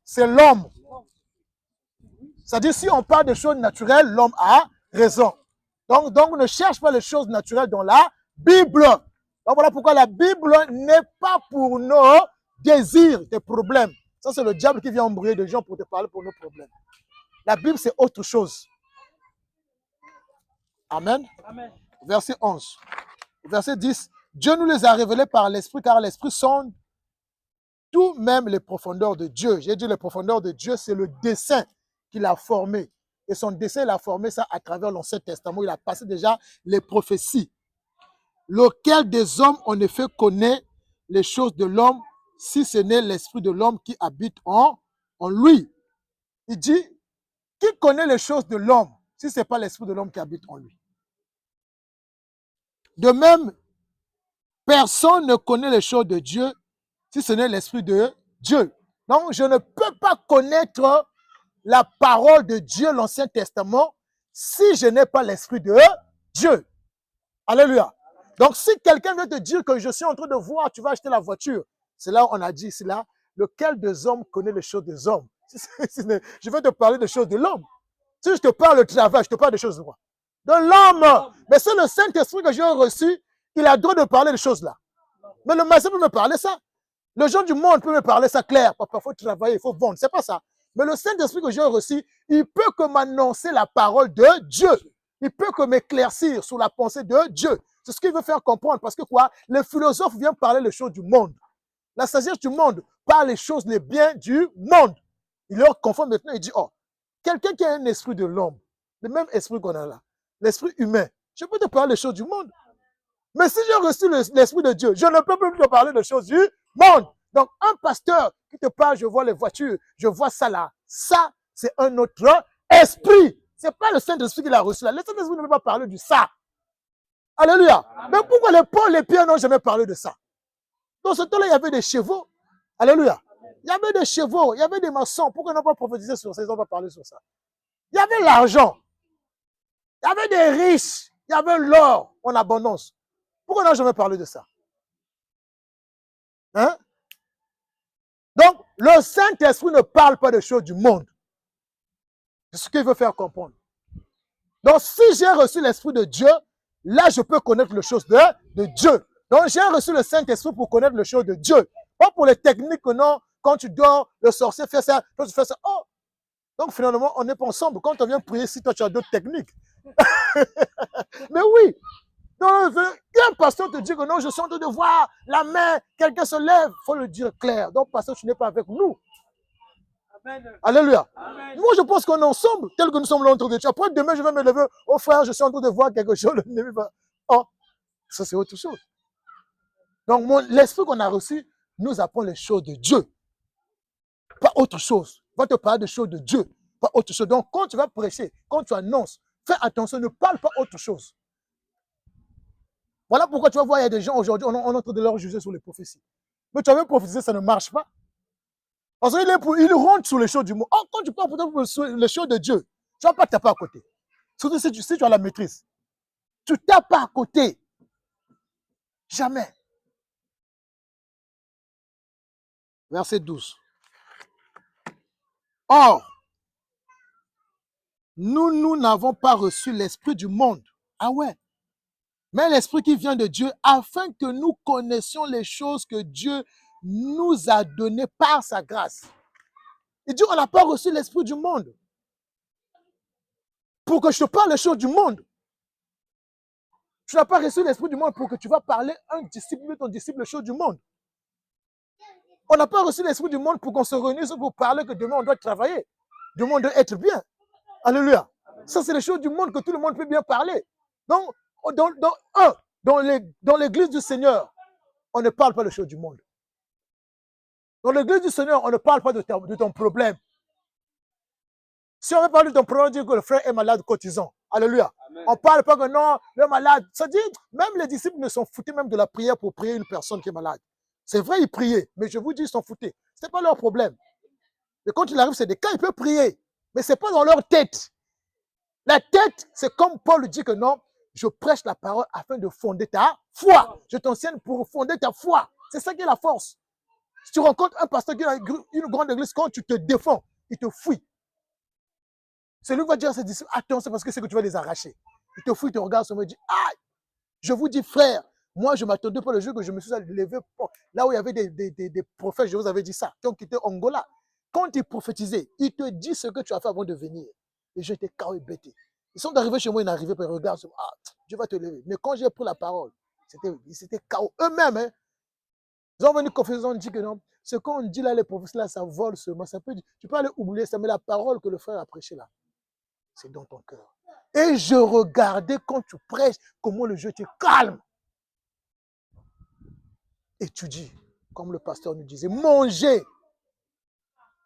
C'est l'homme. C'est-à-dire, si on parle de choses naturelles, l'homme a raison. Donc, ne cherche pas les choses naturelles dans la Bible. Donc, voilà pourquoi la Bible n'est pas pour nos désirs, tes problèmes. Ça, c'est le diable qui vient embrouiller des gens pour te parler pour nos problèmes. La Bible, c'est autre chose. Amen. Amen. Verset 11. Verset 10. Dieu nous les a révélés par l'Esprit, car l'Esprit sonde tout même les profondeurs de Dieu. J'ai dit les profondeurs de Dieu, c'est le dessein qu'il a formé. Et son dessein, il a formé ça à travers l'Ancien Testament. Il a passé déjà les prophéties. Lequel des hommes, en effet, connaît les choses de l'homme, si ce n'est l'esprit de l'homme qui habite en lui. Il dit, qui connaît les choses de l'homme, si ce n'est pas l'esprit de l'homme qui habite en lui? De même, personne ne connaît les choses de Dieu, si ce n'est l'esprit de Dieu. Donc, je ne peux pas connaître la parole de Dieu, l'Ancien Testament, si je n'ai pas l'esprit de Dieu. Alléluia. Donc, si quelqu'un veut te dire que je suis en train de voir, tu vas acheter la voiture, c'est là où on a dit, c'est là, lequel des hommes connaît les choses des hommes? Je vais te parler des choses de l'homme. Si je te parle de travail, je te parle des choses de quoi? De l'homme. Mais c'est le Saint-Esprit que j'ai reçu, il a le droit de parler des choses là. Mais le maçon peut me parler ça. Les gens du monde peuvent me parler ça clair. Papa, il faut travailler, il faut vendre. C'est pas ça. Mais le Saint-Esprit que j'ai reçu, il peut que m'annoncer la parole de Dieu. Il peut que m'éclaircir sur la pensée de Dieu. C'est ce qu'il veut faire comprendre. Parce que quoi? Les philosophes viennent parler les choses du monde. La sagesse du monde parle les choses, les biens du monde. Il leur confond maintenant, il dit, oh, quelqu'un qui a un esprit de l'homme, le même esprit qu'on a là, l'esprit humain, je peux te parler des choses du monde. Mais si j'ai reçu l'esprit de Dieu, je ne peux plus te parler des choses du monde. Donc, un pasteur qui te parle, je vois les voitures, je vois ça là. Ça, c'est un autre esprit. Ce n'est pas le Saint-Esprit qu'il a reçu là. Le Saint-Esprit ne peut pas parler de ça. Alléluia. Amen. Mais pourquoi les Paul et les Pierre n'ont jamais parlé de ça? Dans ce temps-là, il y avait des chevaux. Alléluia. Il y avait des chevaux, il y avait des maçons. Pourquoi ils n'ont pas prophétisé sur ça? Ils n'ont pas parlé sur ça. Il y avait l'argent. Il y avait des riches. Il y avait l'or en abondance. Pourquoi on n'a jamais parlé de ça? Hein? Donc, le Saint-Esprit ne parle pas des choses du monde. C'est ce qu'il veut faire comprendre. Donc, si j'ai reçu l'Esprit de Dieu, là, je peux connaître les choses de Dieu. Donc, j'ai reçu le Saint-Esprit pour connaître les choses de Dieu. Pas pour les techniques, non. Quand tu dors, le sorcier fait ça, toi tu fais ça. Oh! Donc, finalement, on n'est pas ensemble. Quand on vient prier, si toi tu as d'autres techniques. Mais oui! Donc, un pasteur te dit que non, je suis en train de voir la main, quelqu'un se lève, il faut le dire clair. Donc, pasteur, tu n'es pas avec nous. Amen. Alléluia. Amen. Moi, je pense qu'on est ensemble, tel que nous sommes là en train de dire. Après, demain, je vais me lever. Oh frère, je suis en train de voir quelque chose. Oh, ça c'est autre chose. Donc, l'esprit qu'on a reçu nous apprendre les choses de Dieu. Pas autre chose. Il va te parler des choses de Dieu. Pas autre chose. Donc, quand tu vas prêcher, quand tu annonces, fais attention, ne parle pas autre chose. Voilà pourquoi tu vas voir, il y a des gens aujourd'hui, on est en train de leur juger sur les prophéties. Mais tu as même prophétisé, ça ne marche pas. Parce qu'il rentre sur les choses du monde. Oh, quand tu parles sur les choses de Dieu, tu ne vas pas taper à côté. Surtout si tu as la maîtrise. Tu ne tapes pas à côté. Jamais. Verset 12. Or, nous n'avons pas reçu l'esprit du monde. Ah ouais. Mais l'esprit qui vient de Dieu, afin que nous connaissions les choses que Dieu nous a données par sa grâce. Il dit, on n'a pas reçu l'esprit du monde. Pour que je te parle les choses du monde. Tu n'as pas reçu l'esprit du monde pour que tu vas parler un disciple de ton disciple les choses du monde. On n'a pas reçu l'esprit du monde pour qu'on se réunisse pour parler que demain on doit travailler. Demain on doit être bien. Alléluia. Ça, c'est les choses du monde que tout le monde peut bien parler. Donc, dans l'église du Seigneur, on ne parle pas des choses du monde. Dans l'église du Seigneur, on ne parle pas de ton problème. Si on veut parler de ton problème, on dit que le frère est malade, cotisant. Alléluia. Amen. On ne parle pas que non, le malade. Ça dit, même les disciples ne s'en foutaient même de la prière pour prier une personne qui est malade. C'est vrai, ils priaient, mais je vous dis, ils s'en foutaient. Ce n'est pas leur problème. Mais quand il arrive, c'est des cas, ils peuvent prier. Mais ce n'est pas dans leur tête. La tête, c'est comme Paul dit que non, je prêche la parole afin de fonder ta foi. Je t'enseigne pour fonder ta foi. C'est ça qui est la force. Si tu rencontres un pasteur qui a une grande église, quand tu te défends, il te fouille. C'est lui qui va dire à ses disciples, attention parce que c'est que tu vas les arracher. Il te fouille, il te regarde sur moi et dit, ah, je vous dis frère, moi je ne m'attendais pas le jour que je me suis levé. Là où il y avait des prophètes, je vous avais dit ça, qui ont quitté Angola. Quand ils prophétisaient, ils te disent ce que tu as fait avant de venir. Et j'étais KO et bêté. Ils sont arrivés chez moi, ils n'arrivaient pas, ils regardent sur moi, ah, Dieu va te lever. Mais quand j'ai pris la parole, c'était KO. Eux-mêmes, hein, ils ont venu confesser, ils ont dit que non, ce qu'on dit là, les prophètes là, ça vole seulement. Ça peut, tu peux aller oublier ça, mais la parole que le frère a prêchée là, c'est dans ton cœur. Et je regardais quand tu prêches, comment le jeu était calme. Étudie, comme le pasteur nous disait, mangez,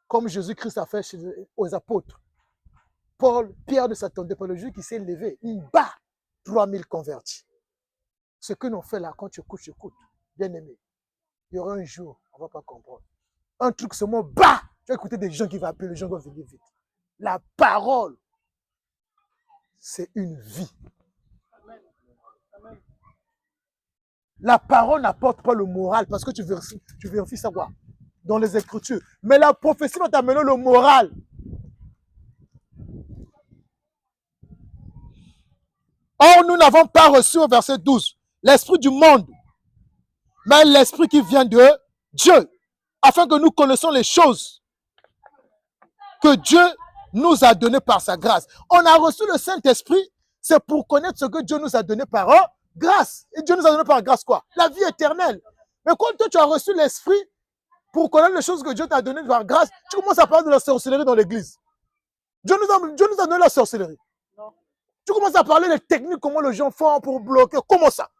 comme Jésus-Christ a fait aux apôtres. Pierre ne s'attendait pas le jour qui s'est levé. Il bat 3000 convertis. Ce que l'on fait là, quand tu écoutes, bien aimé. Il y aura un jour, on ne va pas comprendre. Un truc seulement, bah, tu vas écouter des gens qui vont appeler, les gens vont venir vite. La parole, c'est une vie. La parole n'apporte pas le moral parce que tu vérifies ça quoi dans les Écritures. Mais la prophétie va t'amener le moral. Or, nous n'avons pas reçu au verset 12 l'esprit du monde, mais l'esprit qui vient de Dieu, afin que nous connaissions les choses que Dieu nous a données par sa grâce. On a reçu le Saint-Esprit, c'est pour connaître ce que Dieu nous a donné par grâce. Et Dieu nous a donné par grâce quoi? La vie éternelle. Mais quand toi tu as reçu l'Esprit pour connaître les choses que Dieu t'a données par grâce, tu commences à parler de la sorcellerie dans l'église. Dieu nous a donné la sorcellerie. Non. Tu commences à parler des techniques, comment les gens font pour bloquer. Comment ça?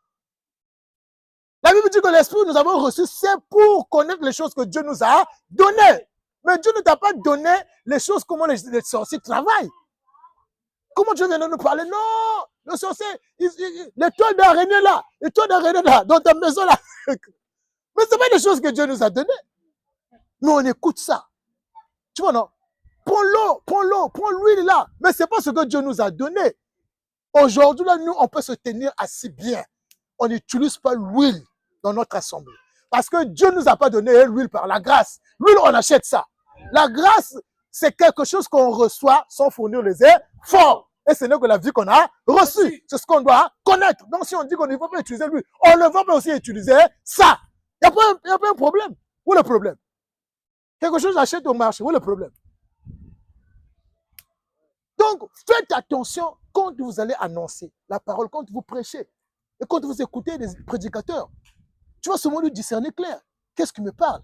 La Bible dit que l'Esprit que nous avons reçu, c'est pour connaître les choses que Dieu nous a données. Mais Dieu ne t'a pas donné les choses, comment les sorciers travaillent. Comment Dieu vient de nous parler? Non, le sorcier, les toiles d'araignée là, dans ta maison là. Mais ce n'est pas des choses que Dieu nous a données. Mais on écoute ça. Tu vois, non? Prends l'eau, prends l'huile là. Mais ce n'est pas ce que Dieu nous a donné. Aujourd'hui, là, nous, on peut se tenir assis bien. On n'utilise pas l'huile dans notre assemblée. Parce que Dieu ne nous a pas donné l'huile par la grâce. L'huile, on achète ça. La grâce, c'est quelque chose qu'on reçoit sans fournir les efforts. Et ce n'est que la vie qu'on a reçue. C'est ce qu'on doit connaître. Donc, si on dit qu'on ne va pas utiliser l'huile, on ne va pas aussi utiliser ça. Il n'y a pas un problème. Où est le problème? Quelque chose j'achète au marché. Où est le problème? Donc, faites attention quand vous allez annoncer la parole, quand vous prêchez. Et quand vous écoutez les prédicateurs, tu vas seulement lui discerner clair. Qu'est-ce qui me parle?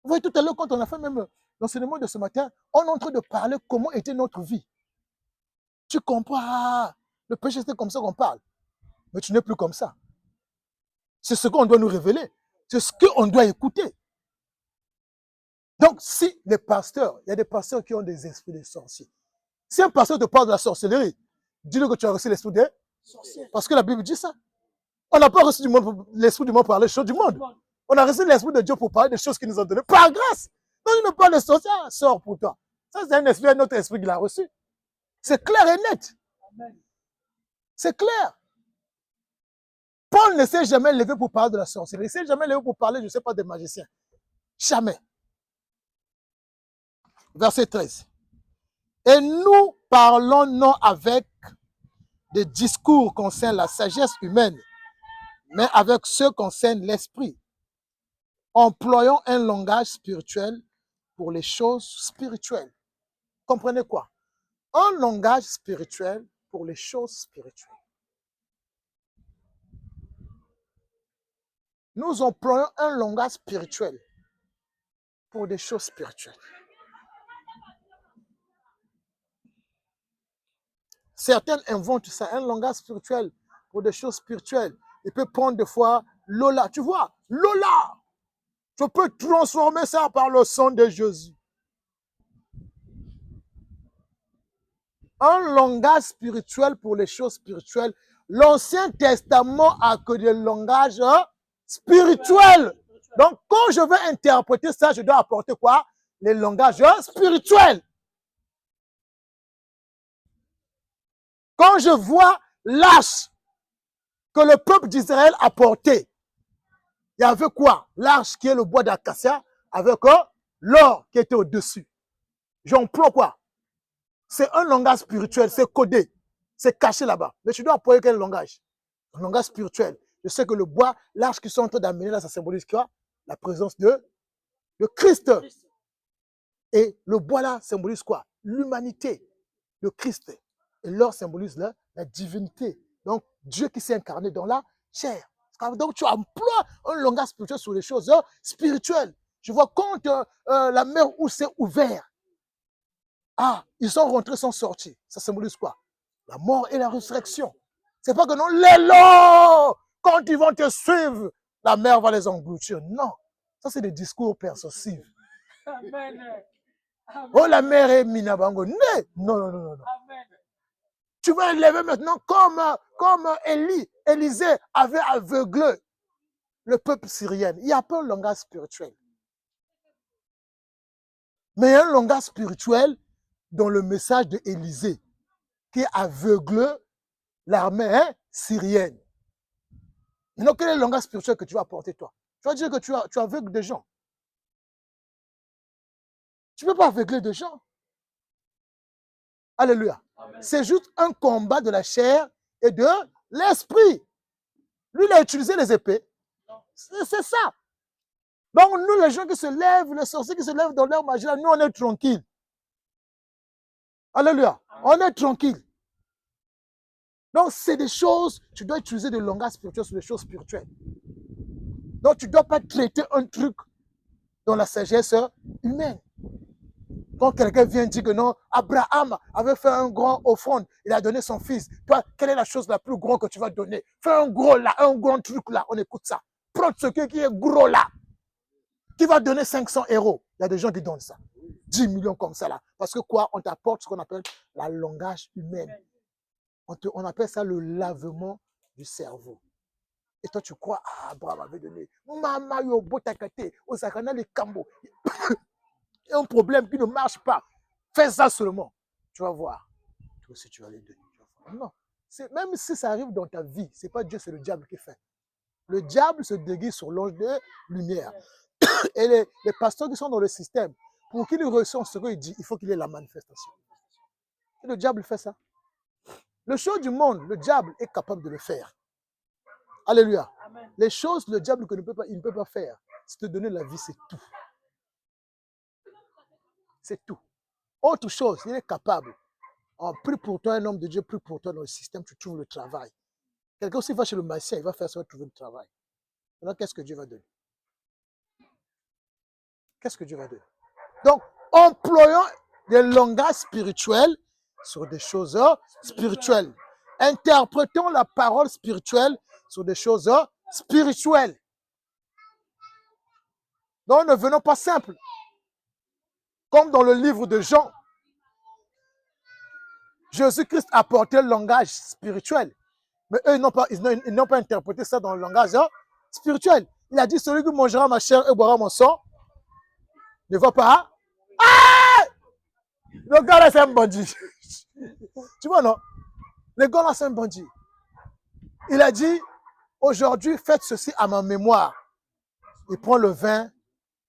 Vous voyez, tout à l'heure, quand on a fait même l'enseignement de ce matin, on est en train de parler comment était notre vie. Tu comprends, le péché, c'est comme ça qu'on parle. Mais tu n'es plus comme ça. C'est ce qu'on doit nous révéler. C'est ce qu'on doit écouter. Donc, si les pasteurs, il y a des pasteurs qui ont des esprits de sorciers. Si un pasteur te parle de la sorcellerie, dis-le que tu as reçu l'esprit des sorciers. Parce que la Bible dit ça. On n'a pas reçu l'esprit du monde pour parler des choses du monde. On a reçu l'esprit de Dieu pour parler des choses qu'il nous a données par grâce. Donc, il ne parle de sorciers, sort pour toi. Ça, c'est un autre esprit qu'il a reçu. C'est clair et net. C'est clair. Paul ne s'est jamais levé pour parler de la sorcellerie. Il ne s'est jamais levé pour parler, je ne sais pas, des magiciens. Jamais. Verset 13. Et nous parlons non avec des discours concernant la sagesse humaine, mais avec ceux concernant l'esprit. Employons un langage spirituel pour les choses spirituelles. Comprenez quoi? Un langage spirituel pour les choses spirituelles. Nous employons un langage spirituel pour des choses spirituelles. Certains inventent ça, un langage spirituel pour des choses spirituelles. Il peut prendre des fois Lola. Tu vois, Lola, je peux transformer ça par le sang de Jésus. Un langage spirituel pour les choses spirituelles. L'Ancien Testament a que des langages spirituels. Donc, quand je veux interpréter ça, je dois apporter quoi? Les langages spirituels. Quand je vois l'arche que le peuple d'Israël a porté, il y avait quoi? L'arche qui est le bois d'acacia avec l'or qui était au-dessus. J'emploie quoi? C'est un langage spirituel, c'est codé, c'est caché là-bas. Mais tu dois employer quel langage? Un langage spirituel. Je sais que le bois, l'arche qu'ils sont en train d'amener là, ça symbolise quoi? La présence de Christ. Et le bois là symbolise quoi? L'humanité, le Christ. Et l'or symbolise la divinité. Donc, Dieu qui s'est incarné dans la chair. Donc, tu emploies un langage spirituel sur les choses spirituelles. Je vois quand la mer où s'est ouverte, ils sont rentrés, sont sortis. Ça symbolise quoi? La mort et la résurrection. C'est pas que non, les lots, quand ils vont te suivre, la mer va les engloutir. Non. Ça, c'est des discours persuasifs. Amen. Oh, la mer est minabango. Non, non, non, non, non. Amen. Tu vas élever maintenant comme Élisée avait aveuglé le peuple syrien. Il n'y a pas un langage spirituel. Mais il y a un langage spirituel dans le message d'Élisée qui aveugle l'armée syrienne. Maintenant, quel est le langage spirituel que tu vas apporter toi? Tu vas dire que tu aveugles des gens. Tu ne peux pas aveugler des gens. Alléluia. C'est juste un combat de la chair et de l'esprit. Lui, il a utilisé les épées. C'est ça. Donc, nous, les gens qui se lèvent, les sorciers qui se lèvent dans leur magie, nous, on est tranquilles. Alléluia. On est tranquille. Donc, c'est des choses, tu dois utiliser des langages spirituels sur des choses spirituelles. Donc, tu ne dois pas traiter un truc dans la sagesse humaine. Quand quelqu'un vient dire que non, Abraham avait fait un grand offrande, il a donné son fils. Toi, quelle est la chose la plus grande que tu vas donner? Fais un gros là, un grand truc là, on écoute ça. Prends ce qui est gros là, qui va donner 500 €. Il y a des gens qui donnent ça. 10 millions comme ça là. Parce que quoi? On t'apporte ce qu'on appelle la langage humaine. On appelle ça le lavement du cerveau. Et toi, tu crois, Abraham avait donné. Maman, yo, botakate, osakana les cambo. Il y a un problème qui ne marche pas. Fais ça seulement. Tu vas voir. Toi aussi, tu vas les donner. Non. Même si ça arrive dans ta vie, ce n'est pas Dieu, c'est le diable qui fait. Le diable se déguise sur l'ange de lumière. Et les pasteurs qui sont dans le système, pour qu'ils reçoivent ce qu'il dit, il faut qu'il y ait la manifestation. Et le diable fait ça. Les choses du monde, le diable est capable de le faire. Alléluia. Amen. Les choses, le diable il ne peut pas faire. C'est te donner la vie, c'est tout. C'est tout. Autre chose, il est capable. Prie pour toi, un homme de Dieu, prie pour toi dans le système, tu trouves le travail. Quelqu'un aussi va chez le magicien, il va faire ça, trouver le travail. Alors, qu'est-ce que Dieu va donner? Qu'est-ce que Dieu va donner? Donc, employons des langages spirituels sur des choses spirituelles. Interprétons la parole spirituelle sur des choses spirituelles. Donc ne venons pas simples. Comme dans le livre de Jean, Jésus-Christ a porté le langage spirituel. Mais eux, ils n'ont pas interprété ça dans le langage spirituel. Il a dit, celui qui mangera ma chair et boira mon sang ne va pas. Ah! Le gars là, c'est un bandit. Tu vois, non? Le gars là, c'est un bandit. Il a dit, aujourd'hui, faites ceci à ma mémoire. Il prend le vin.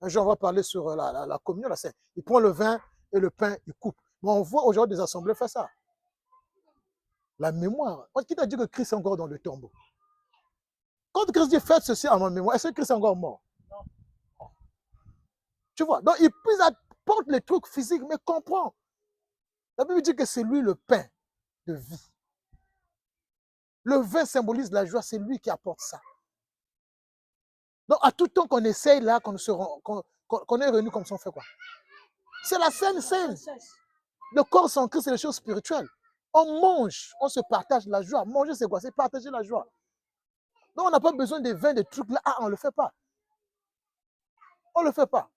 Un jour, on va parler sur la communion. Là, il prend le vin et le pain, il coupe. Mais on voit aujourd'hui des assemblées faire ça. La mémoire. Qui t'a dit que Christ est encore dans le tombeau? Quand Christ dit faites ceci à ma mémoire, est-ce que Christ est encore mort? Non. Tu vois, donc il apporte les trucs physiques, mais comprends. La Bible dit que c'est lui le pain de vie. Le vin symbolise la joie, c'est lui qui apporte ça. Donc à tout temps qu'on essaye là, qu'on est réunis comme ça, on fait quoi? C'est la Sainte Seine. Le corps sans Christ, c'est les choses spirituelles. On mange, on se partage la joie. Manger, c'est quoi? C'est partager la joie. Donc, on n'a pas besoin de vin, de trucs là. Ah, on ne le fait pas. On ne le fait pas.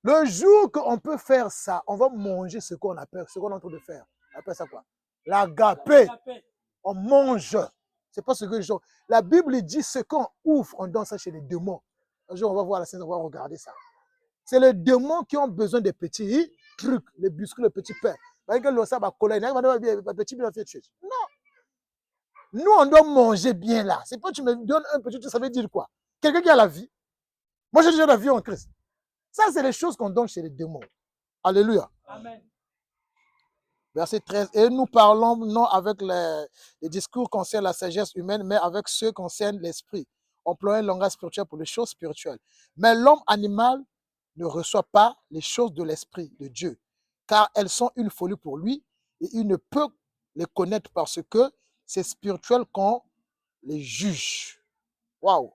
Le jour qu'on peut faire ça, on va manger ce qu'on appelle, ce qu'on est en train de faire. On appelle ça quoi? L'agapé. On mange. C'est pas ce que les gens. La Bible dit ce qu'on ouvre, on donne ça chez les démons. Un jour, on va voir la scène, on va regarder ça. C'est les démons qui ont besoin des petits trucs, les biscuits, les petits pains. Non. Nous, on doit manger bien là. C'est pas que tu me donnes un petit truc, ça veut dire quoi? Quelqu'un qui a la vie. Moi, j'ai déjà la vie en Christ. Ça, c'est les choses qu'on donne chez les démons. Alléluia. Amen. Verset 13. Et nous parlons non avec les discours concernant la sagesse humaine, mais avec ceux concernant l'esprit. Employant le langage spirituel pour les choses spirituelles. Mais l'homme animal ne reçoit pas les choses de l'esprit de Dieu, car elles sont une folie pour lui, et il ne peut les connaître parce que c'est spirituel qu'on les juge. Waouh!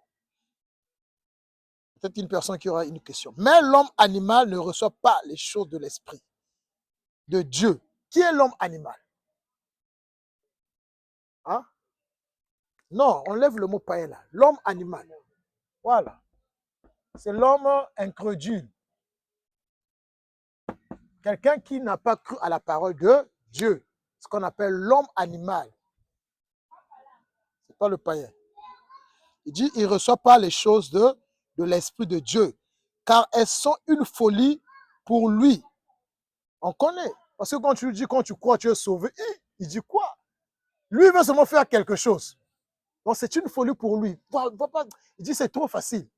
Peut-être une personne qui aura une question. Mais l'homme animal ne reçoit pas les choses de l'esprit de Dieu. Qui est l'homme animal? Hein? Non, on lève le mot païen là. L'homme animal. Voilà. C'est l'homme incrédule. Quelqu'un qui n'a pas cru à la parole de Dieu. Ce qu'on appelle l'homme animal. Ce n'est pas le païen. Il dit, il ne reçoit pas les choses de l'esprit de Dieu, car elles sont une folie pour lui. On connaît. Parce que quand tu dis, quand tu crois, tu es sauvé, il dit quoi? Lui, il veut seulement faire quelque chose. Donc, c'est une folie pour lui. Il dit, c'est trop facile.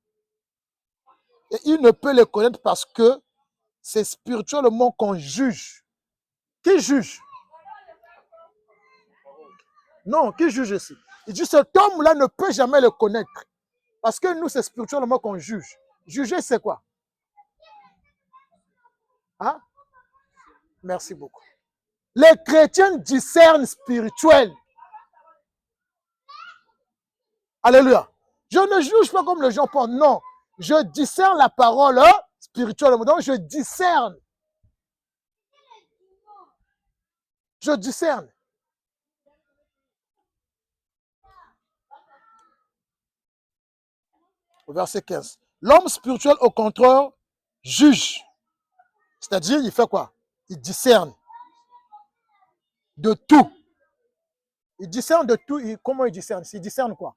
Et il ne peut les connaître parce que c'est spirituellement qu'on juge. Qui juge? Non, qui juge ici? Il dit, cet homme-là ne peut jamais le connaître. Parce que nous, c'est spirituellement qu'on juge. Juger, c'est quoi? Hein? Merci beaucoup. Les chrétiens discernent spirituel. Alléluia. Je ne juge pas comme les gens pensent. Non. Je discerne la parole spirituelle. Donc, je discerne. Je discerne. Au verset 15. L'homme spirituel, au contraire, juge. C'est-à-dire, il fait quoi? Il discerne de tout. Il discerne de tout. Comment il discerne? Il discerne quoi?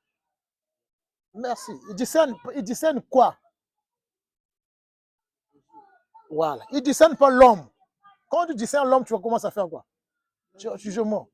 Merci. Il discerne quoi? Voilà. Il ne discerne pas l'homme. Quand tu discernes l'homme, tu vas commencer à faire quoi? Jugement.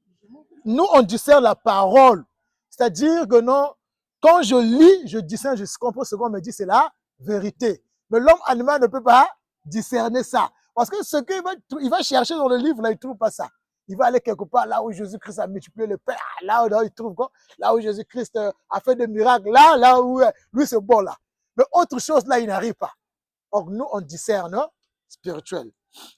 Nous, on discerne la parole. C'est-à-dire que non, quand je lis, je discerne, je comprends ce qu'on me dit, c'est la vérité. Mais l'homme animal ne peut pas discerner ça. Parce que ce qu'il va chercher dans le livre, là, il ne trouve pas ça. Il va aller quelque part là où Jésus-Christ a multiplié le pain, là où il trouve quoi? Là où Jésus-Christ a fait des miracles, là où lui c'est bon là. Mais autre chose là, il n'arrive pas. Or, nous, on discerne spirituel.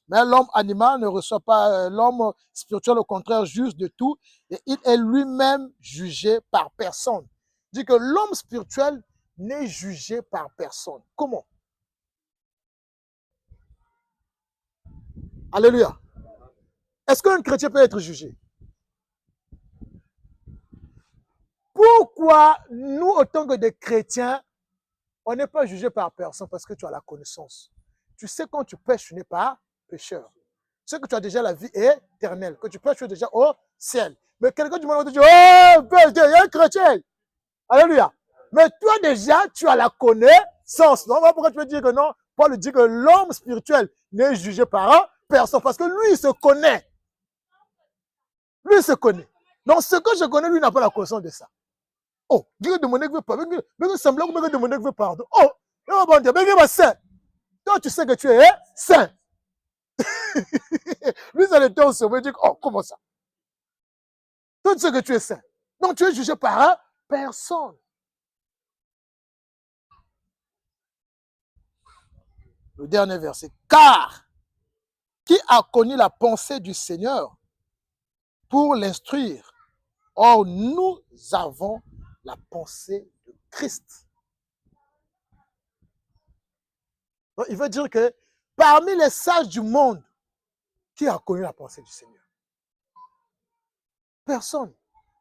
Mais l'homme animal ne reçoit pas, l'homme spirituel au contraire juge de tout et il est lui-même jugé par personne. Il dit que l'homme spirituel n'est jugé par personne. Comment? Alléluia. Est-ce qu'un chrétien peut être jugé? pourquoi nous, autant que des chrétiens, on n'est pas jugé par personne parce que tu as la connaissance. Tu sais quand tu pêches, tu n'es pas pécheur. Tu sais que tu as déjà la vie éternelle, que tu pêches, tu es déjà au ciel. Mais quelqu'un du monde va te dire, oh, il y a un chrétien. Alléluia. Mais toi déjà, tu as la connaissance. Donc pourquoi tu veux dire que non? Paul dit que l'homme spirituel n'est jugé par personne parce que lui, il se connaît. Lui, il se connaît. Donc ce que je connais, lui n'a pas la connaissance de ça. Oh, Dieu demandait que veut pardon. Dieu semblait que demander que veut pardon. Oh, bon Dieu, mais il va saint. Toi, tu sais que tu es saint. Lui, ça le temps sauvé. Il dit, oh, comment ça? Toi, tu sais que tu es saint. Donc, tu es jugé par personne. Le dernier verset. Car, qui a connu la pensée du Seigneur pour l'instruire? Or, nous avons la pensée de Christ. Donc, il veut dire que parmi les sages du monde, qui a connu la pensée du Seigneur? Personne.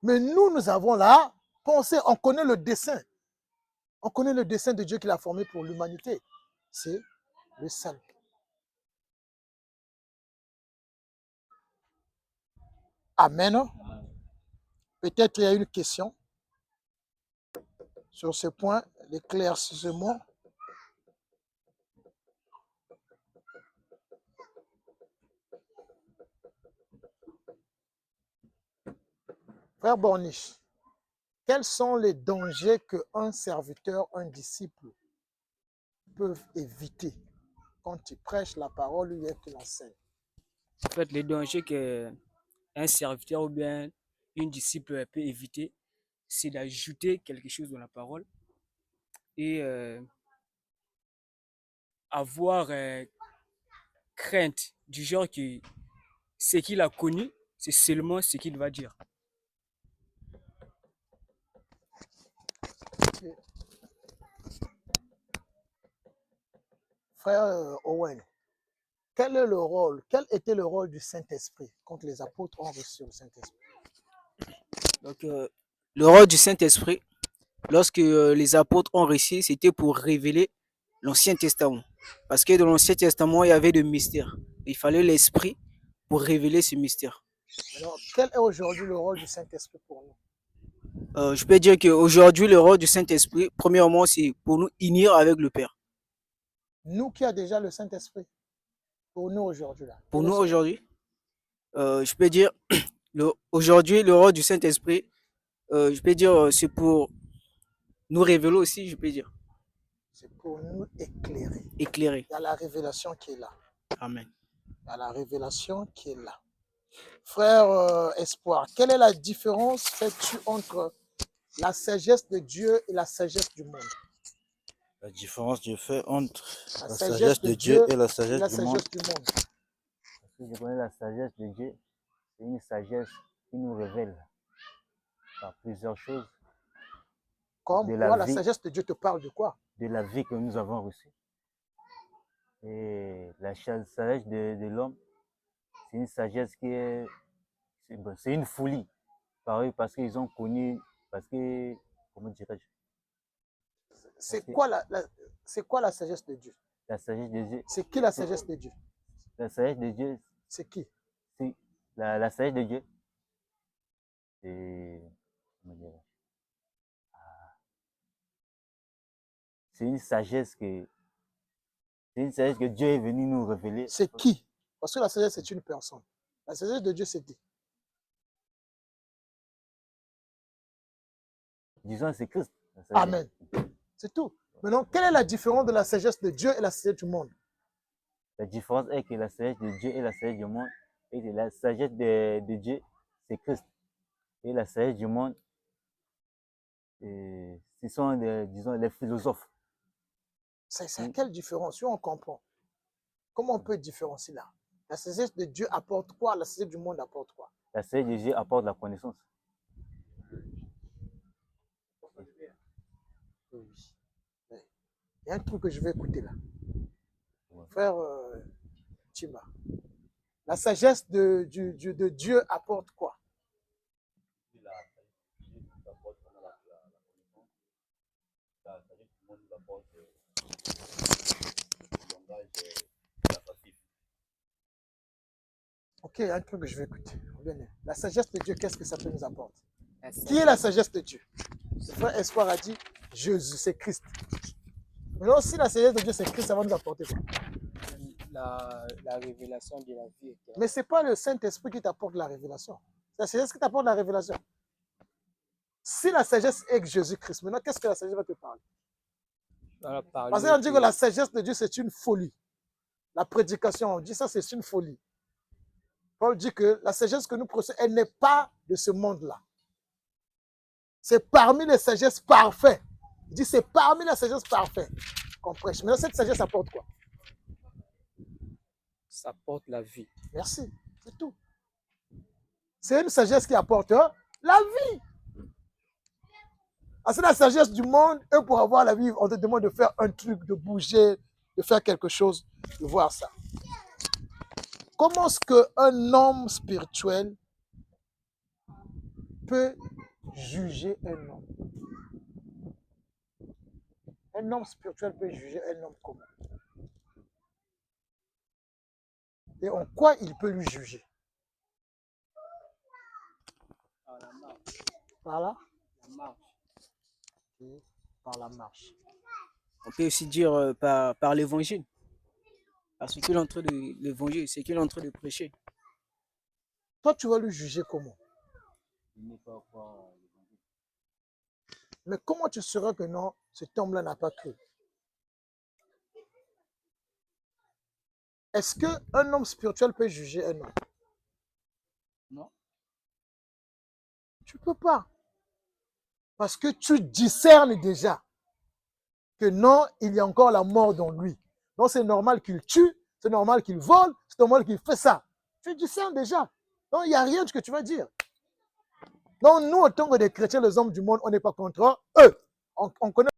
Mais nous avons la pensée. On connaît le dessein. On connaît le dessein de Dieu qu'il a formé pour l'humanité. C'est le salut. Amen. Peut-être il y a une question sur ce point, l'éclaircissement. Frère Borniche, quels sont les dangers qu'un serviteur, un disciple peuvent éviter quand il prêche la parole ou qu'il enseigne? En fait, les dangers qu'un serviteur ou bien une disciple peut éviter, c'est d'ajouter quelque chose dans la parole et avoir crainte du genre que ce qu'il a connu, c'est seulement ce qu'il va dire. Frère Owen, quel était le rôle du Saint-Esprit quand les apôtres ont reçu le Saint-Esprit? Donc, le rôle du Saint-Esprit, lorsque les apôtres ont reçu, c'était pour révéler l'Ancien Testament. Parce que dans l'Ancien Testament, il y avait des mystères. Il fallait l'Esprit pour révéler ce mystère. Alors, quel est aujourd'hui le rôle du Saint-Esprit pour nous? Je peux dire qu'aujourd'hui, le rôle du Saint-Esprit, premièrement, c'est pour nous unir avec le Père. Nous qui avons déjà le Saint-Esprit, pour nous aujourd'hui là. Pour nous aujourd'hui, je peux dire, aujourd'hui, le rôle du Saint-Esprit, je peux dire, c'est pour nous révéler aussi, je peux dire. C'est pour nous éclairer. Éclairer. Il y a la révélation qui est là. Amen. Il y a la révélation qui est là. Frère Espoir, quelle est la différence fais-tu entre la sagesse de Dieu et la sagesse du monde? La différence que je fais entre La la sagesse sagesse de de Dieu Dieu et la sagesse la du sagesse monde. du monde. Parce que je connais la sagesse de Dieu, c'est une sagesse qui nous révèle par plusieurs choses Comme de quoi la la vie, sagesse de Dieu te parle de quoi? de la vie que nous avons reçue. Et la sagesse de l'homme, c'est une sagesse qui est, c'est une folie. Pareil, parce qu'ils ont connu, parce que, comment dirais-je? C'est quoi c'est quoi la sagesse de Dieu? La sagesse de Dieu, C'est qui la sagesse de Dieu? la sagesse de Dieu, C'est qui? c'est la sagesse de Dieu, c'est, comment dirais-je? C'est une sagesse que Dieu est venu nous révéler. C'est qui? Parce que la sagesse, c'est une personne. La sagesse de Dieu, c'est qui? Disons, c'est Christ. Amen. C'est tout. Maintenant, quelle est la différence de la sagesse de Dieu et la sagesse du monde? La différence est que la sagesse de Dieu et la sagesse du monde, et que la sagesse de Dieu, c'est Christ. Et la sagesse du monde, ce sont, disons, les philosophes. C'est quelle différence? Si on comprend. Comment on peut différencier là? La sagesse de Dieu apporte quoi? La sagesse du monde apporte quoi? La sagesse de Dieu apporte la connaissance. Oui. Il y a un truc que je vais écouter là. Frère Chima, la sagesse de Dieu apporte quoi? Ok, un truc que je vais écouter. Venez. La sagesse de Dieu, qu'est-ce que ça peut nous apporter? Qui est la sagesse de Dieu? Le frère Espoir a dit Jésus, c'est Christ. Maintenant, si la sagesse de Dieu, c'est Christ, ça va nous apporter quoi? La révélation de la vie éternelle. Mais ce n'est pas le Saint-Esprit qui t'apporte la révélation. C'est la sagesse qui t'apporte la révélation. Si la sagesse est Jésus-Christ, maintenant, qu'est-ce que la sagesse va te parler? Parce qu'on dit que la sagesse de Dieu, c'est une folie. La prédication, on dit ça, c'est une folie. Paul dit que la sagesse que nous procédons, elle n'est pas de ce monde-là. C'est parmi les sagesses parfaites. Il dit c'est parmi les sagesses parfaites qu'on prêche. Maintenant, cette sagesse apporte quoi? Ça apporte la vie. Merci, c'est tout. C'est une sagesse qui apporte la vie. Ah, c'est la sagesse du monde. Et pour avoir la vie, on te demande de faire un truc, de bouger, de faire quelque chose, de voir ça. Comment est-ce qu'un homme spirituel peut juger un homme? Un homme spirituel peut juger un homme comment? Et en quoi il peut lui juger? Par la marche. Par là? La marche. Et par la marche. On peut aussi dire par l'évangile. Parce qu'il est en train de l'évangile, c'est qu'il est en train de prêcher. Toi, tu vas lui juger comment? Mais comment tu sauras que non, cet homme-là n'a pas cru? Est-ce qu'un homme spirituel peut juger un homme? Non. Tu ne peux pas. Parce que tu discernes déjà que non, il y a encore la mort dans lui. Donc c'est normal qu'il tue, c'est normal qu'il vole, c'est normal qu'il fait ça. Tu discernes déjà. Donc il n'y a rien de ce que tu vas dire. Donc nous, en tant que des chrétiens, les hommes du monde, on n'est pas contre eux. On connaît